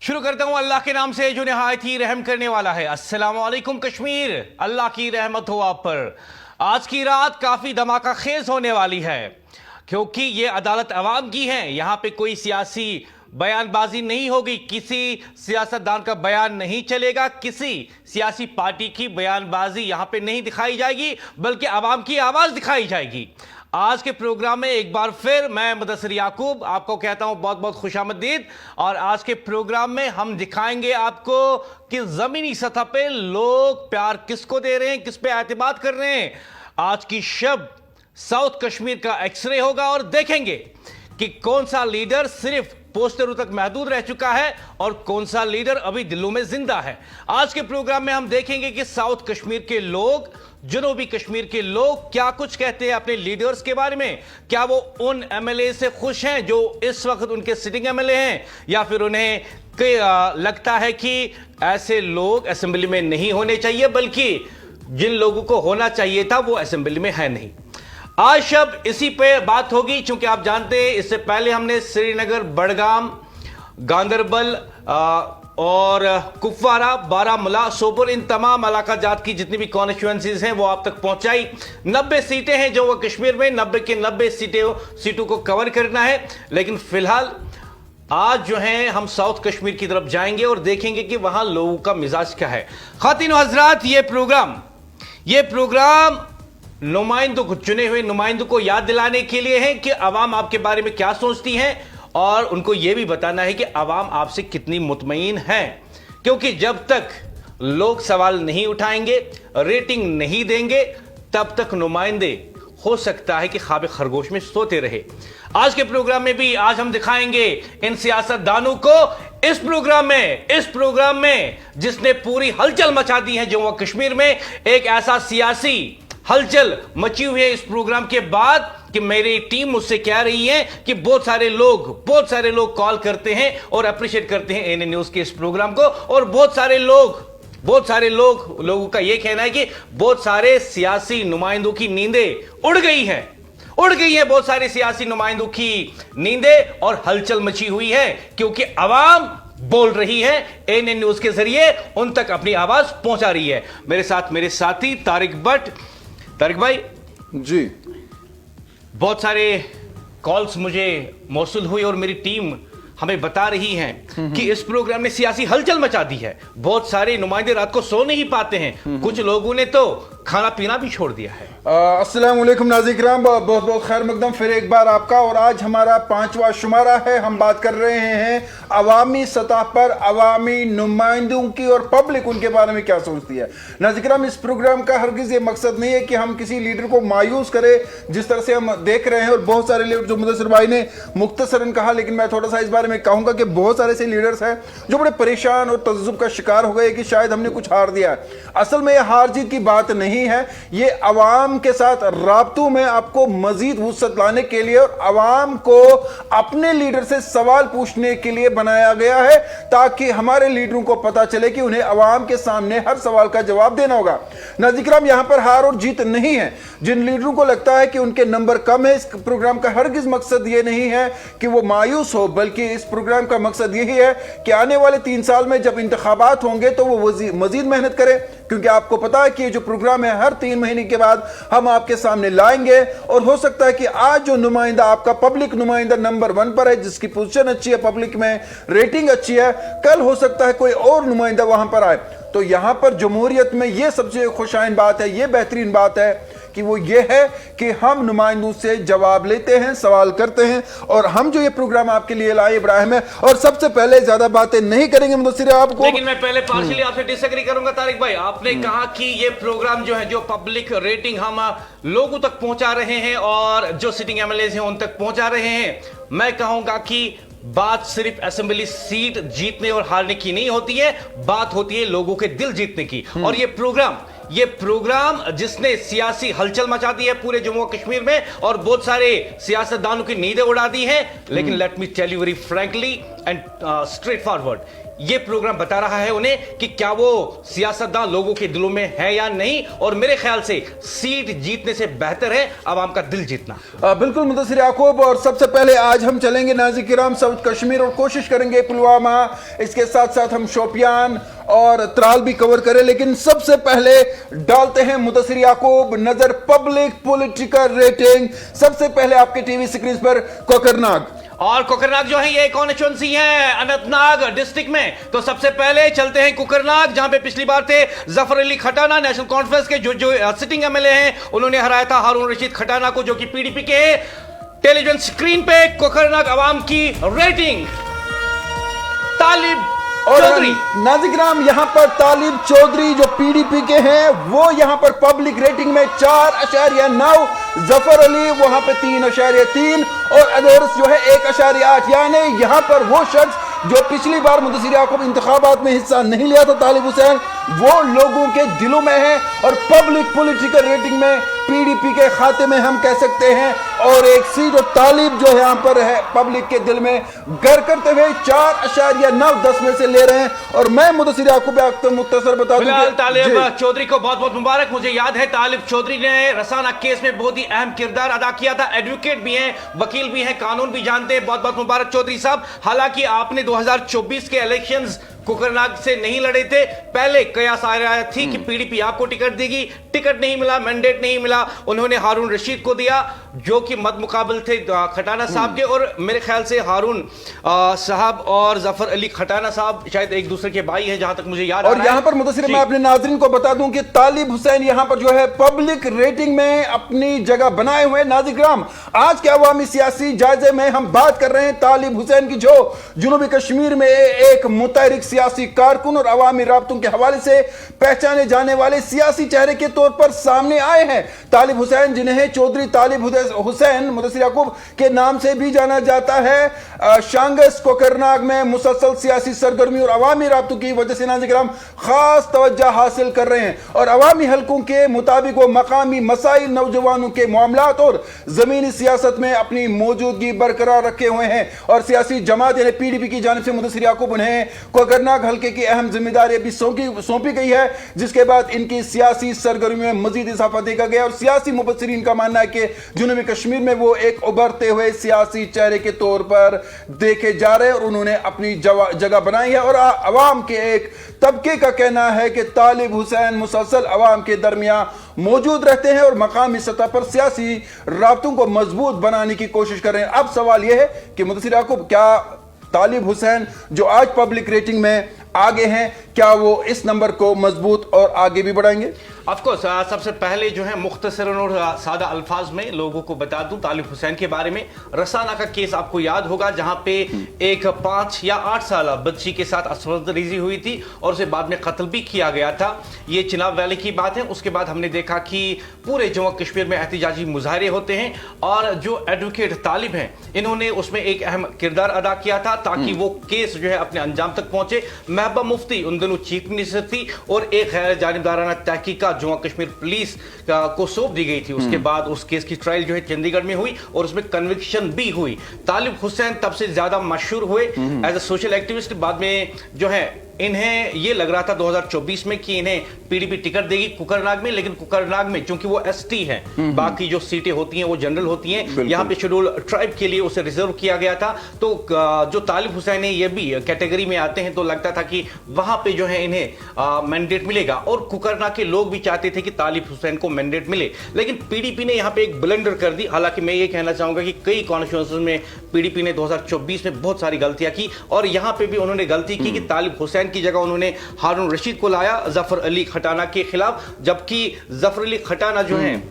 शुरू करता हूं अल्लाह के नाम से जो निहायत ही रहम करने वाला है। अस्सलाम वालेकुम कश्मीर, अल्लाह की रहमत हो आप पर। आज की रात काफी धमाका खेज होने वाली है क्योंकि ये अदालत अवाम की है। यहां पे कोई सियासी बयानबाजी नहीं होगी, किसी सियासतदान का बयान नहीं चलेगा, किसी सियासी पार्टी की बयानबाजी यहां पे नहीं दिखाई जाएगी, बल्कि अवाम की आवाज दिखाई जाएगी। आज के प्रोग्राम में एक बार फिर मैं मुदस्सिर याकूब आपको कहता हूं बहुत बहुत खुशामदीद। और आज के प्रोग्राम में हम दिखाएंगे आपको कि जमीनी सतह पे लोग प्यार किसको दे रहे हैं, किस पे एतमाद कर रहे हैं। आज की शब साउथ कश्मीर का एक्सरे होगा और देखेंगे कि कौन सा लीडर सिर्फ पोस्टरों तक महदूद रह चुका है और कौन सा लीडर अभी दिलों में जिंदा है। आज के प्रोग्राम में हम देखेंगे कि साउथ कश्मीर के लोग, जनूबी कश्मीर के लोग क्या कुछ कहते हैं अपने लीडर्स के बारे में। क्या वो उन एमएलए से खुश हैं जो इस वक्त उनके सिटिंग एमएलए हैं, या फिर उन्हें लगता है कि ऐसे लोग असेंबली में नहीं होने चाहिए, बल्कि जिन लोगों को होना चाहिए था वो असेंबली में है नहीं। आज शब इसी पे बात होगी, क्योंकि आप जानते हैं इससे पहले हमने श्रीनगर, बड़गाम, गांदरबल और कुपवारा, बारामूला, सोपोर, इन तमाम इलाका जात की जितनी भी कॉन्स्टिट्यूएंसीज हैं वो आप तक पहुंचाई। 90 सीटें हैं जो वो कश्मीर में, 90 के 90 सीटों को कवर करना है। लेकिन फिलहाल आज जो है हम साउथ कश्मीर की तरफ जाएंगे और देखेंगे कि वहां लोगों का मिजाज क्या है। खातिन और हजरात, ये प्रोग्राम नुमाइंदों को, चुने हुए नुमाइंदों को याद दिलाने के लिए है कि अवाम आपके बारे में क्या सोचती है, और उनको यह भी बताना है कि अवाम आपसे कितनी मुतमईन है। क्योंकि जब तक लोग सवाल नहीं उठाएंगे, रेटिंग नहीं देंगे, तब तक नुमाइंदे हो सकता है कि ख्वाब खरगोश में सोते रहे। आज के प्रोग्राम में भी आज हम दिखाएंगे इन सियासतदानों को इस प्रोग्राम में जिसने पूरी हलचल मचा दी है जम्मू कश्मीर में। एक ऐसा सियासी हलचल मची हुई है इस प्रोग्राम के बाद कि मेरी टीम मुझसे कह रही है कि बहुत सारे लोग कॉल करते हैं और अप्रिशिएट करते हैं एएनए न्यूज के इस प्रोग्राम को। और बहुत सारे लोगों का यह कहना है कि बहुत सारे सियासी नुमाइंदों की नींदें उड़ गई हैं बहुत सारे सियासी नुमाइंदों की नींदें, और हलचल मची हुई है क्योंकि अवाम बोल रही है, एएनए न्यूज के जरिए उन तक अपनी आवाज पहुंचा रही है। मेरे साथ मेरे साथी तारिक भट्ट। तारिक भाई जी, बहुत सारे कॉल्स मुझे मौसूल हुई और मेरी टीम हमें बता रही है कि इस प्रोग्राम ने सियासी हलचल मचा दी है। बहुत सारे नुमाइंदे रात को सो नहीं पाते हैं, कुछ लोगों ने तो खाना पीना भी छोड़ दिया है। अस्सलाम वालेकुम नाज़रीन, बहुत बहुत खैर मकदम फिर एक बार आपका। और आज हमारा 5वां शुमारा है। हम बात कर रहे हैं अवामी सतह पर अवामी नुमाइंदों की और पब्लिक उनके बारे में क्या सोचती है। नाज़रीन, इस प्रोग्राम का हरगिज़ ये मकसद नहीं है कि हम किसी लीडर को मायूस करें जिस तरह से हम देख रहे हैं, और बहुत सारे लीडर जो मुदस्सिर भाई ने मुख्तसरन कहा, लेकिन मैं थोड़ा सा इस बारे में कहूंगा कि बहुत सारे ऐसे लीडर्स हैं जो बड़े परेशान और तजुब का शिकार हो गए कि शायद हमने कुछ हार दिया है। असल में यह हार जीत की बात नहीं है, ये अवाम के साथ राब्तों में आपको मजीद वुसअत लाने के लिए और अवाम को अपने लीडर से सवाल पूछने के लिए बनाया गया है, ताकि हमारे लीडरों को पता चले कि उन्हें अवाम के सामने हर सवाल का जवाब देना होगा। नाज़रीन, यहां पर हार और जीत नहीं है। जिन लीडरों को लगता है कि उनके नंबर कम है, इस प्रोग्राम का हरगिज मकसद यह नहीं है कि वो मायूस हो, बल्कि इस प्रोग्राम का मकसद यही है कि आने वाले 3 साल में जब इंतखाबात होंगे तो वो मजीद मेहनत करें। क्योंकि आपको पता है कि ये जो प्रोग्राम है हर 3 महीने के बाद हम आपके सामने लाएंगे, और हो सकता है कि आज जो नुमाइंदा आपका पब्लिक नुमाइंदा नंबर 1 पर है, जिसकी पोजीशन अच्छी है, पब्लिक में रेटिंग अच्छी है, कल हो सकता है कोई और नुमाइंदा वहां पर आए। तो यहां पर जमहूरियत में यह सबसे खुशाइन बात है, यह बेहतरीन बात है कि वो ये है कि हम नुमाइंदों से जवाब लेते हैं, सवाल करते हैं, और हम जो ये प्रोग्राम आपके लिए लाए इब्राहिम है। और सबसे पहले ज्यादा बातें नहीं करेंगे मुदस्सिर आपको, लेकिन मैं पहले पार्शियली आपसे डिसएग्री करूंगा तारिक भाई। आपने कहा कि ये प्रोग्राम जो है, जो पब्लिक रेटिंग हम लोगों तक पहुंचा रहे हैं और जो सिटिंग एमएलए हैं उन तक पहुंचा रहे हैं, मैं कहूंगा कि बात सिर्फ असेंबली सीट जीतने और हारने की नहीं होती है, बात होती है लोगों के दिल जीतने की। और ये प्रोग्राम ये प्रोग्राम जिसने सियासी हलचल मचा दी है पूरे जम्मू और कश्मीर में और बहुत सारे सियासतदानों की नींदें उड़ा दी हैं, लेकिन let me tell you very frankly and straight forward, ये प्रोग्राम बता रहा है उन्हें कि क्या वो सियासतदान लोगों के दिलों में है या नहीं, और मेरे ख्याल से सीट जीतने से बेहतर है आवाम का दिल जीतना। बिल्कुल मुदस्सिर याकूब, और सबसे पहले आज हम चलेंगे नाज़रीन किराम साउथ कश्मीर और कोशिश करेंगे पुलवामा, इसके साथ साथ हम शोपियान और त्राल भी कवर करें, लेकिन सबसे पहले डालते हैं मुदस्सिर याकूब नजर पब्लिक पॉलिटिकल रेटिंग। सबसे पहले आपके टीवी स्क्रीन पर कोकरनाग, और कोकरनाग जो है ये कॉन्स्टिट्यूंसी है अनंतनाग डिस्ट्रिक्ट में, तो सबसे पहले चलते हैं कोकरनाग, जहां पे पिछली बार थे जफर अली खटाना, नेशनल कॉन्फ्रेंस के जो सिटिंग एमएलए हैं, उन्होंने हराया था हारून रशीद खटाना को, जो कि पीडीपी के हैं। टेलीविजन स्क्रीन पे कोकरनाग अवाम की रेटिंग, तालिब चौधरी। नाज़रीन यहाँ पर तालिब चौधरी जो पीडीपी के हैं, वो यहाँ पर पब्लिक रेटिंग में 4.9, जफर अली वहां पे 3.3 और अदोरस जो है 1.8। यानी यहाँ पर वो शख्स जो पिछली बार मुदस्सिर याकूब इंतखाबात में हिस्सा नहीं लिया था, तालिब हुसैन, वो लोगों के दिलों में है और पब्लिक पॉलिटिकल रेटिंग में पीडीपी के खाते में हम कह सकते हैं। और एक सीट और तालिब जो यहाँ पर है पब्लिक के दिल में घर करते हुए 4.9 10 में से ले रहे हैं। और मैं मुदस्सिर याकूब मुख्तसर बता दूं, तालिब चौधरी को बहुत बहुत मुबारक। मुझे याद है तालिब चौधरी ने रसाना केस में बहुत ही अहम किरदार अदा किया था, एडवोकेट भी हैं, वकील भी हैं, कानून भी जानते हैं। बहुत बहुत मुबारक चौधरी साहब। हालांकि आपने 2024 के इलेक्शंस कोकरनाग से नहीं लड़े थे, पहले कयास आ रहा थी कि पीडीपी आपको टिकट देगी, टिकट नहीं मिला, मैंडेट नहीं मिला, उन्होंने हारून रशीद को दिया जो कि मद मुकाबल थे खटाना साहब के। और मेरे ख्याल से हारून साहब और जफर अली खटाना साहब शायद एक दूसरे के भाई हैं, जहां तक मुझे याद और यहां पर मुदस्सिर मैं अपने नाज़रीन को बता दूं कि तालिब हुसैन यहां पर जो है पब्लिक रेटिंग में अपनी जगह बनाए हुए। नाज़रीन आज के अवामी सियासी जायजे में हम बात कर रहे हैं तालिब हुसैन की, जो जुनूबी कश्मीर में एक मुतहरिक सियासी कारकुन और अवामी राब्तों के हवाले से पहचाने जाने वाले सियासी चेहरे के तौर पर सामने आए हैं। तालिब हुसैन, जिन्हें चौधरी तालिब हुसैन मुदस्सिर याकूब के नाम से भी जाना जाता है, शांगस कोकरनाग में मुसलसल सियासी सरगर्मी और अवामी राब्तों की वजह से नाज़रीन खास तवज्जो हासिल कर रहे हैं और अवामी हलकों के मुताबिक वो मकामी मसाइल, नौजवानों के मामलात और जमीनी सियासत में अपनी मौजूदगी बरकरार रखे हुए हैं। और सियासी जमात यानी पीडीपी की जानिब से मुदस्सिर याकूब उन्हें कोकरनाग हल्के की अहम जिम्मेदारी अभी सौंपी गई है, जिसके बाद इनकी सियासी सरगर्मी में मजीद इजाफा देखा गया। और सियासी मुबस्सिरीन का मानना है कि जुनूबी कश्मीर में वो एक उभरते हुए सियासी चेहरे के तौर पर देखे जा रहे हैं और उन्होंने अपनी जगह बनाई है। और अवाम के एक तबके का कहना है कि तालिब हुसैन मुसलसल अवाम के दरमियान मौजूद रहते हैं और मकामी सतह पर सियासी राब्तों को मजबूत बनाने की कोशिश कर रहे हैं। अब सवाल यह है कि मुदस्सिर याकूब, क्या तालिब हुसैन जो आज पब्लिक रेटिंग में आगे हैं, क्या वो इस नंबर को मजबूत और आगे भी बढ़ाएंगे? ऑफकोर्स सबसे पहले जो है मुख्तसरन और सादा अल्फाज में लोगों को बता दूं तालिब हुसैन के बारे में। रसाना का केस आपको याद होगा, जहां पे एक 5 या 8 साल बच्ची के साथ असमंजरेजी हुई थी और उसे बाद में कत्ल भी किया गया था। ये चिनाब वैली की बात है। उसके बाद हमने देखा कि पूरे जम्मू कश्मीर में एहतजाजी मुजाहरे होते हैं और जो एडवोकेट तालिब हैं, इन्होंने उसमें एक अहम किरदार अदा किया था ताकि वो केस जो है अपने अंजाम तक पहुंचे। महबूबा मुफ्ती उन दिनों चीफ मिनिस्टर थी और एक गैर जानिबदाराना तहकीकात जम्मू कश्मीर पुलिस को सौंप दी गई थी। उसके बाद उस केस की ट्रायल जो है चंडीगढ़ में हुई और उसमें कन्विक्शन भी हुई। तालिब हुसैन तब से ज्यादा मशहूर हुए एज ए सोशल एक्टिविस्ट। बाद में जो है इन्हें ये लग रहा था 2024 में कि इन्हें पीडीपी टिकट देगी कोकरनाग में, लेकिन कोकरनाग में चूंकि वो एसटी है, बाकी जो सीटें होती हैं वो जनरल होती हैं, यहाँ पे शेड्यूल ट्राइब के लिए उसे रिजर्व किया गया था। तो जो तालिब हुसैन है ये भी कैटेगरी में आते हैं, तो लगता था कि वहां पे जो है इन्हें मैंडेट मिलेगा और कोकरनाग के लोग भी चाहते थे कि तालिब हुसैन को मैंडेट मिले, लेकिन पीडीपी ने यहाँ पे एक ब्लंडर कर दी। हालांकि मैं ये कहना चाहूंगा कि कई कॉन्स्टिट्यूंसीज में पीडीपी ने 2024 में बहुत सारी गलतियां की और यहाँ पे भी उन्होंने गलती की कि तालिब हुसैन की जगह उन्होंने हारून रशीद को लाया जफर अली खटाना के खिलाफ, जबकि जफर अली खटाना जो है,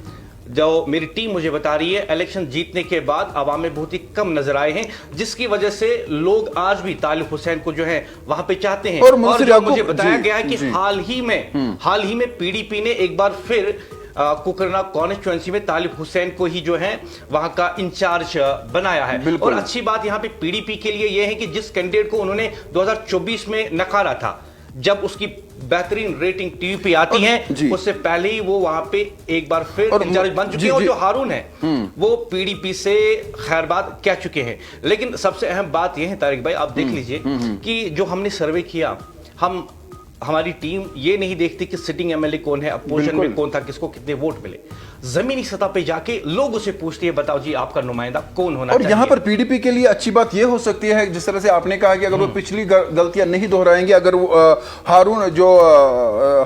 जो मेरी टीम मुझे बता रही है, इलेक्शन जीतने के बाद आवाम में बहुत ही कम नजर आए हैं, जिसकी वजह से लोग आज भी तालिब हुसैन को जो है वहां पे चाहते हैं। और मुझे बताया गया है कि हाल ही में पीडीपी ने एक बार फिर कोकरनाग कॉन्स्टिट्यूएंसी में तालिब हुसैन को ही जो है वहां का इंचार्ज बनाया है। और अच्छी बात यहां पे पीडीपी के लिए यह है कि जिस कैंडिडेट को उन्होंने 2024 में नकारा था, जब उसकी बेहतरीन रेटिंग टीवी पे आती है, उससे पहले ही वो वहां पे एक बार फिर इंचार्ज बन चुके हैं। और जो हारून है वो पीडीपी से खैरबाद कह चुके हैं। लेकिन सबसे अहम बात यह है तारिक भाई, आप देख लीजिए कि जो हमने सर्वे किया, हमारी टीम ये नहीं देखती कि सिटिंग एमएलए कौन है, अपोजिशन में कौन था, किसको कितने वोट मिले। जमीनी सतह पे जाके लोगों से पूछती है, बताओ जी आपका नुमाइंदा कौन होना चाहिए। और यहाँ पर पीडीपी के लिए अच्छी बात यह हो सकती है, जिस तरह से आपने कहा कि अगर वो पिछली गलतियां नहीं दोहराएंगे, अगर वो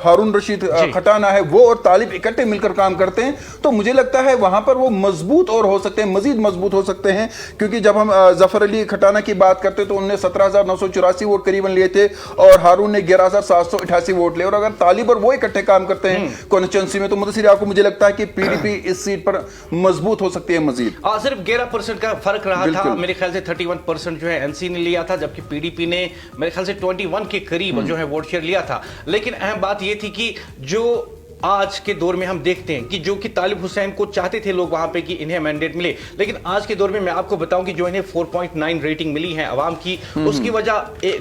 हारून रशीद खटाना है वो और तालिब इकट्ठे मिलकर काम करते हैं, तो मुझे लगता है वहां पर वो मजबूत और हो सकते हैं, मजीद मजबूत हो सकते हैं। क्योंकि जब हम जफर अली खटाना की बात करते तो उन्होंने 17,984 वोट करीबन लिए थे और हारून ने 11,788 वोट लिए। और अगर तालिब और वो इकट्ठे काम करते हैं कॉन्स्टिट्यूंसी में, तो मुदस्सिर याकूब मुझे लगता है कि पीडीपी इस सीट पर मजबूत हो सकती है मजीद। सिर्फ 11% का फर्क रहा था, मेरे ख्याल से 31% जो है एनसी ने लिया था, जबकि पीडीपी ने मेरे ख्याल से 21 के करीब जो है वोट शेयर लिया था। लेकिन अहम बात यह थी कि जो आज के दौर में हम देखते हैं कि जो कि तालिब हुसैन को चाहते थे लोग वहां पे कि इन्हें मैंडेट मिले, लेकिन आज के दौर में मैं आपको बताऊं कि जो इन्हें 4.9 रेटिंग मिली है अवाम की, उसकी वजह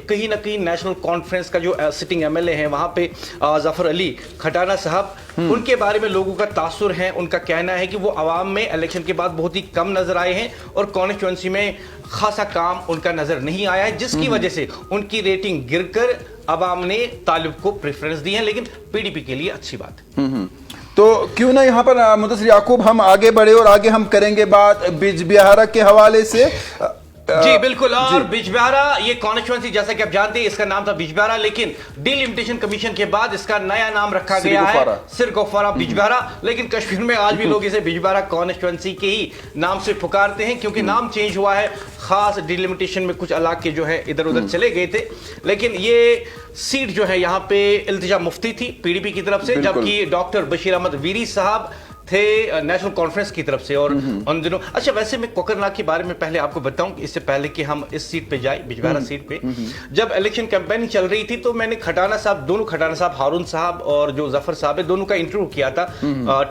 कहीं ना कहीं नेशनल कॉन्फ्रेंस का जो सिटिंग एमएलए हैं वहां पे जफर अली खटाना साहब, उनके बारे में लोगों का तासुर है। उनका कहना है कि वो अवाम में इलेक्शन के बाद बहुत ही कम नजर आए हैं और कॉन्स्टिट्यूंसी में खासा काम उनका नजर नहीं आया है, जिसकी वजह से उनकी रेटिंग गिरकर अवाम ने तालिब को प्रेफरेंस दी है। लेकिन पीडीपी के लिए अच्छी बात है। तो क्यों ना यहाँ पर मुदस्सिर याकूब हम आगे बढ़े और आगे हम करेंगे बात बिजबिहारा के हवाले से। जी बिल्कुल। और बिजबिहारा ये कॉन्स्टिट्यूंसी जैसा कि आप जानते हैं इसका नाम था बिजबिहारा, लेकिन डिलिमिटेशन कमीशन के बाद इसका नया नाम रखा गया है सिरगोफारा बिजबिहारा। लेकिन कश्मीर में आज भी लोग इसे बिजबिहारा कॉन्स्टिट्यूंसी के ही नाम से पुकारते हैं, क्योंकि नाम चेंज हुआ है। खास डिलिमिटेशन में कुछ इलाके जो है इधर उधर चले गए थे, लेकिन ये सीट जो है यहाँ पे इल्तिजा मुफ्ती थी पीडीपी की तरफ से, जबकि डॉक्टर बशीर अहमद वीरी साहब थे नेशनल कॉन्फ्रेंस की तरफ से। और उन दिनों अच्छा, वैसे मैं कोकरनाग के बारे में पहले आपको बताऊं, इससे पहले कि हम इस सीट पे जाए, बिजबिहारा सीट पे जब इलेक्शन कैंपेनिंग चल रही थी तो मैंने खटाना साहब, हारून साहब और जो जफर साहब है, दोनों का इंटरव्यू किया था।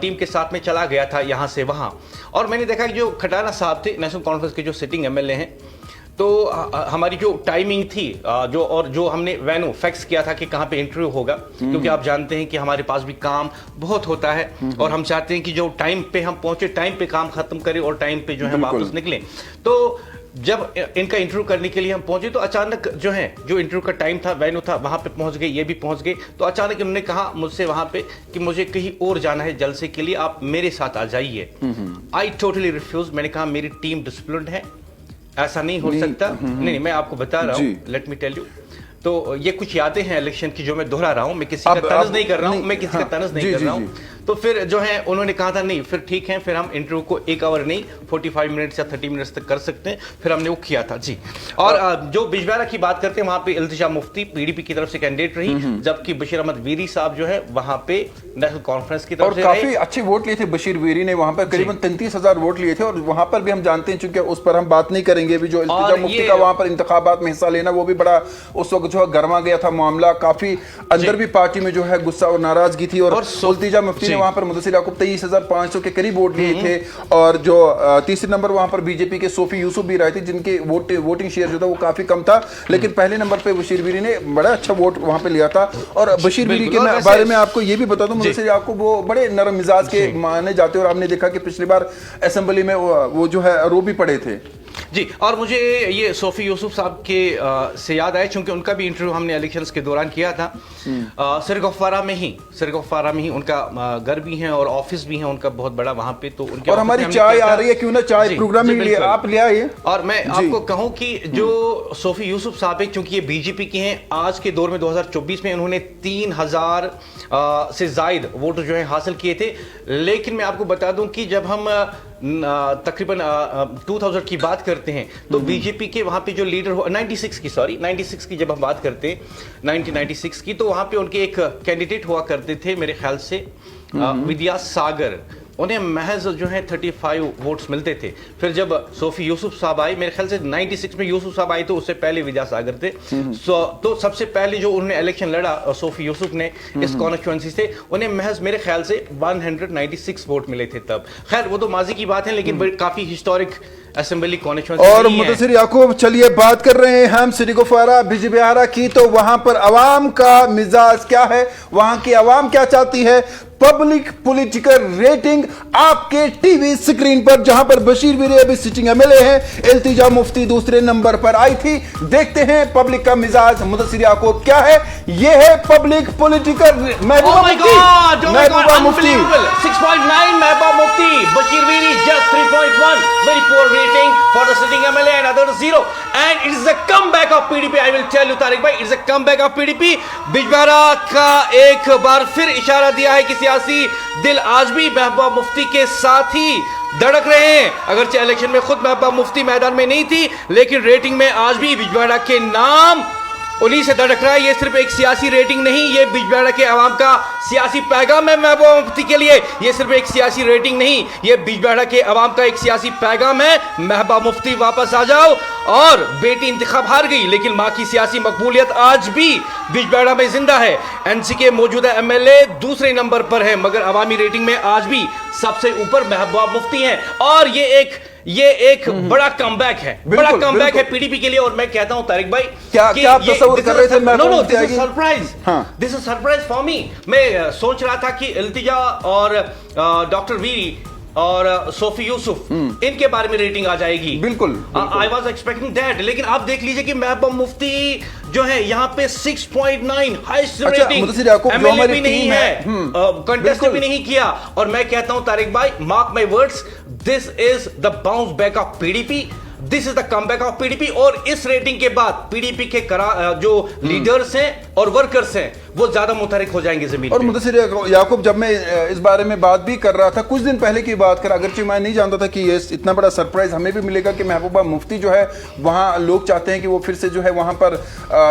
टीम के साथ में चला गया था यहां से वहां, और मैंने देखा कि जो खटाना साहब थे नेशनल कॉन्फ्रेंस के जो सिटिंग एमएलए हैं, तो हमारी जो टाइमिंग थी जो हमने वेन्यू फिक्स किया था कि कहाँ पे इंटरव्यू होगा, क्योंकि आप जानते हैं कि हमारे पास भी काम बहुत होता है और हम चाहते हैं कि जो टाइम पे हम पहुंचे, टाइम पे काम खत्म करें और टाइम पे जो है वापस निकलें। तो जब इनका इंटरव्यू करने के लिए हम पहुंचे तो अचानक जो इंटरव्यू का टाइम था, वेन्यू था, वहां पे पहुंच गए, ये भी पहुंच गए। तो अचानक उन्होंने कहा मुझसे वहां पे कि मुझे कहीं और जाना है जलसे के लिए, आप मेरे साथ आ जाइए। I totally refuse. मैंने कहा मेरी टीम डिसिप्लिन्ड है, ऐसा नहीं हो सकता। नहीं, मैं आपको बता रहा हूँ, लेट मी टेल यू। तो ये कुछ यादें हैं इलेक्शन की जो मैं दोहरा रहा हूँ, मैं किसी का तनज़ नहीं कर रहा हूँ, मैं किसी का तनज़ नहीं कर रहा हूँ। तो फिर जो है उन्होंने कहा था नहीं फिर ठीक है, फिर हम इंटरव्यू को 1 आवर नहीं 45 मिनट्स या 30 मिनट्स तक कर सकते हैं। फिर हमने वो किया था जी। और जो बिजबिहारा की बात करते हैं, वहां पे इल्तिजा मुफ्ती पीडीपी की तरफ से कैंडिडेट रही, जबकि बशीर अहमद वीरी साहब जो है वहां पे नेशनल कॉन्फ्रेंस की तरफ से काफी अच्छे वोट लिए थे। बशीर वीरी ने वहां पर करीबन 33,000 वोट लिए थे, और वहां पर भी हम जानते हैं, चूंकि उस पर हम बात नहीं करेंगे भी, जो इल्तिजा मुफ्ती का वहां पर इंतखाबात में हिस्सा लेना, वो भी बड़ा उस वक्त जो है गर्मा गया था मामला। काफी अंदर भी पार्टी में जो है गुस्सा और नाराजगी थी, और इल्तिजा मुफ्ती ने वहां पर मुदस्सिर याकूब 23,500 के करीब वोट लिए थे। और जो तीसरे नंबर वहां पर बीजेपी के सोफी यूसुफ भी रहे थे, जिनके वोटिंग शेयर जो था वो काफी कम था, लेकिन पहले नंबर पे बशीर वीरी ने बड़ा अच्छा वोट वहां पे लिया था। और बशीर वीरी के बारे में आपको ये भी बता दूं, मुझसे आपको वो बड़े नरम मिजाज के माने जाते हैं, और आपने देखा कि पिछली बार असेंबली में वो जो है रो भी पड़े थे जी। और मुझे ये सोफी यूसुफ साहब के से याद आया, क्योंकि उनका भी इंटरव्यू हमने इलेक्शंस के दौरान किया था। सिरगोफारा में ही उनका घर भी है और ऑफिस भी है उनका बहुत बड़ा वहां पे। तो उनके और हमारी चाय आ रही है, क्यों ना चाय प्रोग्राम में आप ले आइए। और मैं आपको कहूं कि जो सोफी यूसुफ साहब है, क्योंकि ये बीजेपी के हैं, आज के दौर में 2024 में उन्होंने 3,000 से जायद वोट जो है हासिल किए थे। लेकिन मैं आपको बता दूं कि जब हम तकरीबन 2000 की बात करते हैं तो बीजेपी के वहां पे जो लीडर हो 96 की जब हम बात करते हैं 1996 की, तो वहां पे उनके एक कैंडिडेट हुआ करते थे मेरे ख्याल से विद्या सागर। उन्हें महज जो है 35 वोट्स मिलते थे। फिर जब सोफी यूसुफ साहब आए, मेरे ख्याल से 96 में यूसुफ साहब आए, तो उससे पहले विद्या सागर थे। तो सबसे पहले जो उन्होंने इलेक्शन लड़ा सोफी यूसुफ ने इस कॉन्स्टिट्यूएंसी से, उन्हें महज मेरे ख्याल से 196 वोट मिले थे तब। खैर वो तो माजी की बात है, लेकिन काफी हिस्टोरिक असेंबली कॉन्स्टिट्यूंसी और मुदस्सिर याकूब, चलिए बात कर रहे हैं हम सिटी कुपवारा बिजबिहारा की। तो वहां पर अवाम का मिजाज क्या है, वहां की अवाम क्या चाहती है? पब्लिक पॉलिटिकल रेटिंग आपके टीवी स्क्रीन पर, जहां पर बशीर वीरी अभी सिटिंग एमएलए हैं, इल्तिजा मुफ्ती दूसरे नंबर पर आई थी। देखते हैं पब्लिक का मिजाज मुदस्सिर याकूब क्या है। यह है public political Mehbooba Mufti 6.9 Mehbooba Mufti, Bashir Veeri just 3.1, very poor rating for the sitting MLA and others 0, and it is a comeback of PDP. I will tell you Tariq भाई, it is a comeback of PDP। Bijbehara का एक बार फिर इशारा दिया है कि सियासी दिल आज भी महबूबा मुफ्ती के साथ ही धड़क रहे हैं। अगरचे इलेक्शन में खुद महबूबा मुफ्ती मैदान में नहीं थी, लेकिन रेटिंग में आज भी बिजबिहारा के नाम उन्हीं से धड़क रहा है। ये सिर्फ एक सियासी रेटिंग नहीं, ये बिजबिहारा के अवाम का सियासी पैगाम है महबूबा मुफ्ती के लिए। ये सिर्फ एक सियासी रेटिंग नहीं, ये बिजबिहारा के अवाम का एक सियासी पैगाम है। महबूबा मुफ्ती वापस आ जाओ। और बेटी इंतखाब हार गई, लेकिन मां की सियासी मकबूलियत आज भी बिजबिहारा में जिंदा है। एनसी के मौजूदा एमएलए दूसरे नंबर पर है, मगर अवामी रेटिंग में आज भी सबसे ऊपर महबूबा मुफ्ती हैं। और ये एक बड़ा कमबैक है, बड़ा कमबैक है पीडीपी के लिए। और मैं कहता हूं तारिक भाई, क्या आप तस्वीर कर रहे थे? No, this is surprise, this is surprise for me. मैं सोच रहा था कि इल्तिजा और डॉक्टर वीरी और सोफी यूसुफ इनके बारे में रेटिंग आ जाएगी। बिल्कुल, आई वाज एक्सपेक्टिंग दैट, लेकिन आप देख लीजिए कि महबूबा मुफ्ती जो है यहाँ पे 6.9 हाईएस्ट रेटिंग, एमएलए भी नहीं है, कंटेस्ट भी नहीं किया। और मैं कहता हूं तारिक भाई, mark my words, this is the bounce back of PDP, this is the comeback of PDP. और इस रेटिंग के बाद पीडीपी के जो लीडर्स हैं और वर्कर्स हैं वो ज्यादा मुतहरिक हो जाएंगे जमीन और मुदस्सिर याकूब, जब मैं इस बारे में बात भी कर रहा था कुछ दिन पहले की बात कर, अगरचे मैं नहीं जानता था कि ये इतना बड़ा सरप्राइज हमें भी मिलेगा कि महबूबा मुफ्ती जो है वहाँ लोग चाहते हैं कि वो फिर से जो है वहाँ पर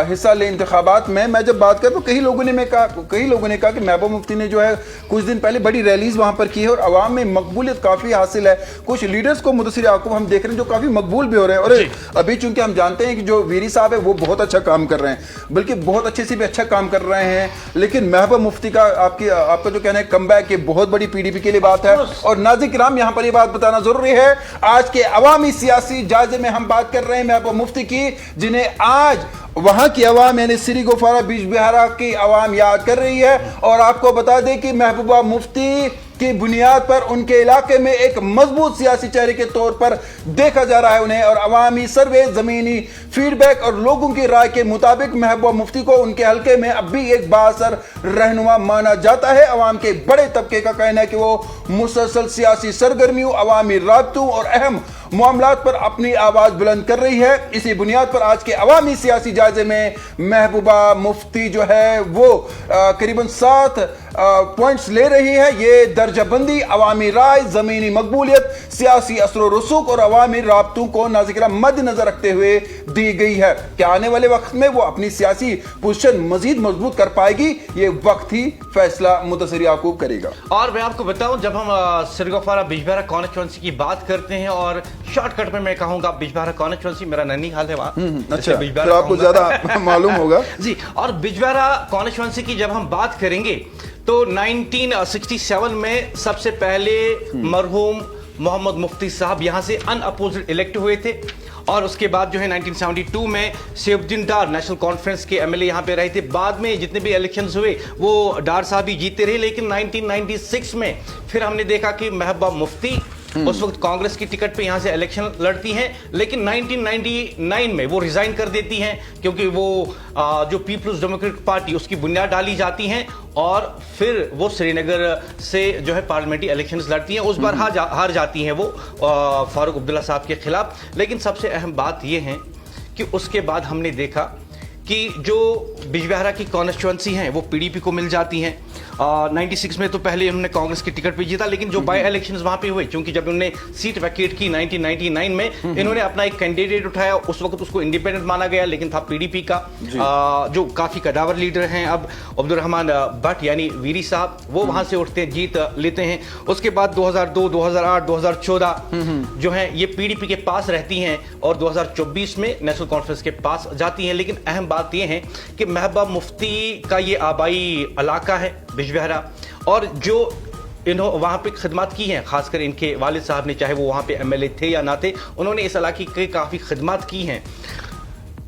हिस्सा ले इंतखाबात में। मैं जब बात कर तो कई लोगों ने कहा कि महबूबा मुफ्ती ने जो है कुछ दिन पहले बड़ी रैलीज वहाँ पर की है और आवाम में मकबूलियत काफ़ी हासिल है। कुछ लीडर्स को मुदस्सिर याकूब हम देख रहे हैं जो काफ़ी मकबूल भी हो रहे हैं। और अभी चूंकि हम जानते हैं कि जो वीरी साहब है वो बहुत अच्छा काम कर रहे हैं, बल्कि बहुत अच्छे से भी अच्छा काम कर रहे हैं, लेकिन महबूबा मुफ्ती का आपका जो कहना है कमबैक, ये बहुत बड़ी पीडीपी के लिए बात है। और नाज़िर किराम, यहां पर ये बात बताना जरूरी है, आज के अवामी सियासी जायजे में हम बात कर रहे हैं महबूबा मुफ्ती की, जिन्हें आज वहां की आवाम यानी सिटी कुपवारा बिजबिहारा की आवाम याद कर रही है। और आपको बता दें कि महबूबा मुफ्ती की बुनियाद पर उनके इलाके में एक मजबूत सियासी चेहरे के तौर पर देखा जा रहा है उन्हें। और अवामी सर्वे, जमीनी फीडबैक और लोगों की राय के मुताबिक महबूबा मुफ्ती को उनके हल्के में अब भी एक बाअसर रहनुमा माना जाता है। अवाम के बड़े तबके का कहना है कि वो मुसलसल सियासी सरगर्मियों, अवामी राब्तों और अहम मामलात पर अपनी आवाज बुलंद कर रही है। इसी बुनियाद पर आज के अवामी सियासी जायजे में महबूबा मुफ्ती जो है वो करीबन 7 पॉइंट्स ले रही है। ये दर्जाबंदी अवामी राय, जमीनी मकबूलियत, सियासी असर रसूख और अवामी राब्तों को नाज़िर मद्देनजर रखते हुए दी गई है। क्या आने वाले वक्त में वो अपनी सियासी पोजीशन मजीद मजबूत कर पाएगी? ये वक्त ही फैसला मुदस्सिर याकूब करेगा। और मैं आपको बताऊं, जब हम सिटी कुपवारा बिजबिहारा कॉन्स्टिट्यूंसी की बात करते हैं, और शॉर्टकट में मैं कहूंगा बिजबिहारा कॉन्स्टिट्यूंसी मेरा नैनीताल है वहां। अच्छा, तो आपको ज्यादा मालूम होगा जी। और बिजबिहारा कॉन्स्टिट्यूंसी की जब हम बात करेंगे तो 1967 में सबसे पहले मरहूम मोहम्मद मुफ्ती साहब यहां से अनअपोज्ड इलेक्ट हुए थे। और उसके बाद जो है 1972 में सैफुद्दीन डार नेशनल कॉन्फ्रेंस के एमएलए यहां पे रहे थे। बाद में जितने भी इलेक्शंस हुए वो डार साहब ही जीते रहे, लेकिन 1996 में फिर हमने देखा कि महबूबा मुफ्ती उस वक्त कांग्रेस की टिकट पे यहां से इलेक्शन लड़ती हैं, लेकिन 1999 में वो रिजाइन कर देती हैं, क्योंकि वो जो पीपल्स डेमोक्रेटिक पार्टी उसकी बुनियाद डाली जाती हैं और फिर वो श्रीनगर से जो है पार्लियामेंट्री इलेक्शंस लड़ती हैं। उस बार हार जाती हैं वो फारूक अब्दुल्ला साहब के खिलाफ। लेकिन सबसे अहम बात यह है कि उसके बाद हमने देखा कि जो बिजबिहारा की कॉन्स्टिट्यूंसी हैं वो पीडीपी को मिल जाती हैं। 96 में तो पहले उन्होंने कांग्रेस की टिकट पे जीता, लेकिन जो बाय इलेक्शंस वहां पे हुए, क्योंकि जब उन्होंने सीट वैकेट की 1999 में, इन्होंने अपना एक कैंडिडेट उठाया। उस वक्त उसको इंडिपेंडेंट माना गया, लेकिन था पीडीपी का जो काफी कदावर लीडर हैं अब, अब्दुल रहमान भट्ट यानी वीरी साहब, वो वहां से उठते हैं, जीत लेते हैं। उसके बाद 2002, 2008, 2014 जो है ये पीडीपी के पास रहती हैं और 2024 में नेशनल कॉन्फ्रेंस के पास जाती हैं। लेकिन अहम बात यह है कि महबूबा मुफ्ती का ये आबाई इलाका है बिजबिहारा, और जो इन्होंने वहाँ पे खिदमत की हैं, खासकर इनके वालिद साहब ने, चाहे वो वहाँ पे MLA थे या ना थे, उन्होंने इस इलाके की काफ़ी खिदमत की हैं।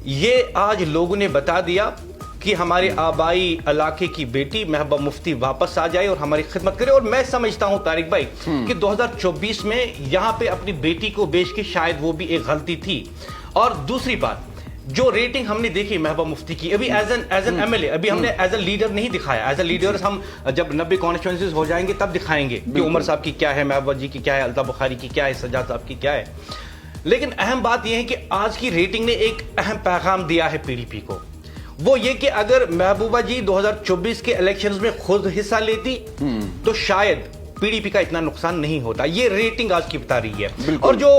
ये आज लोगों ने बता दिया कि हमारे आबाई इलाके की बेटी महबूबा मुफ्ती वापस आ जाए और हमारी खिदमत करे। और मैं समझता हूं तारिक भाई कि 2024 में यहां पे अपनी बेटी को बेच के शायद वो भी एक गलती थी। और दूसरी बात, जो रेटिंग हमने देखी महबूबा मुफ्ती की, अभी एज एन MLA, अभी हमने एज ए लीडर नहीं दिखाया। एज ए लीडर हम जब 90 कॉन्स्टिट्यूंसीज हो जाएंगे तब दिखाएंगे कि उमर साहब की क्या है, महबूबा जी की क्या है, अल्ताफ बुखारी की क्या है, सज्जाद साहब की क्या है। लेकिन अहम बात यह है कि आज की रेटिंग ने एक अहम पैगाम दिया है PDP को। वो ये कि अगर महबूबा जी 2024 के इलेक्शंस में खुद हिस्सा लेती तो शायद PDP का इतना नुकसान नहीं होता। ये रेटिंग आज की बता रही है। और जो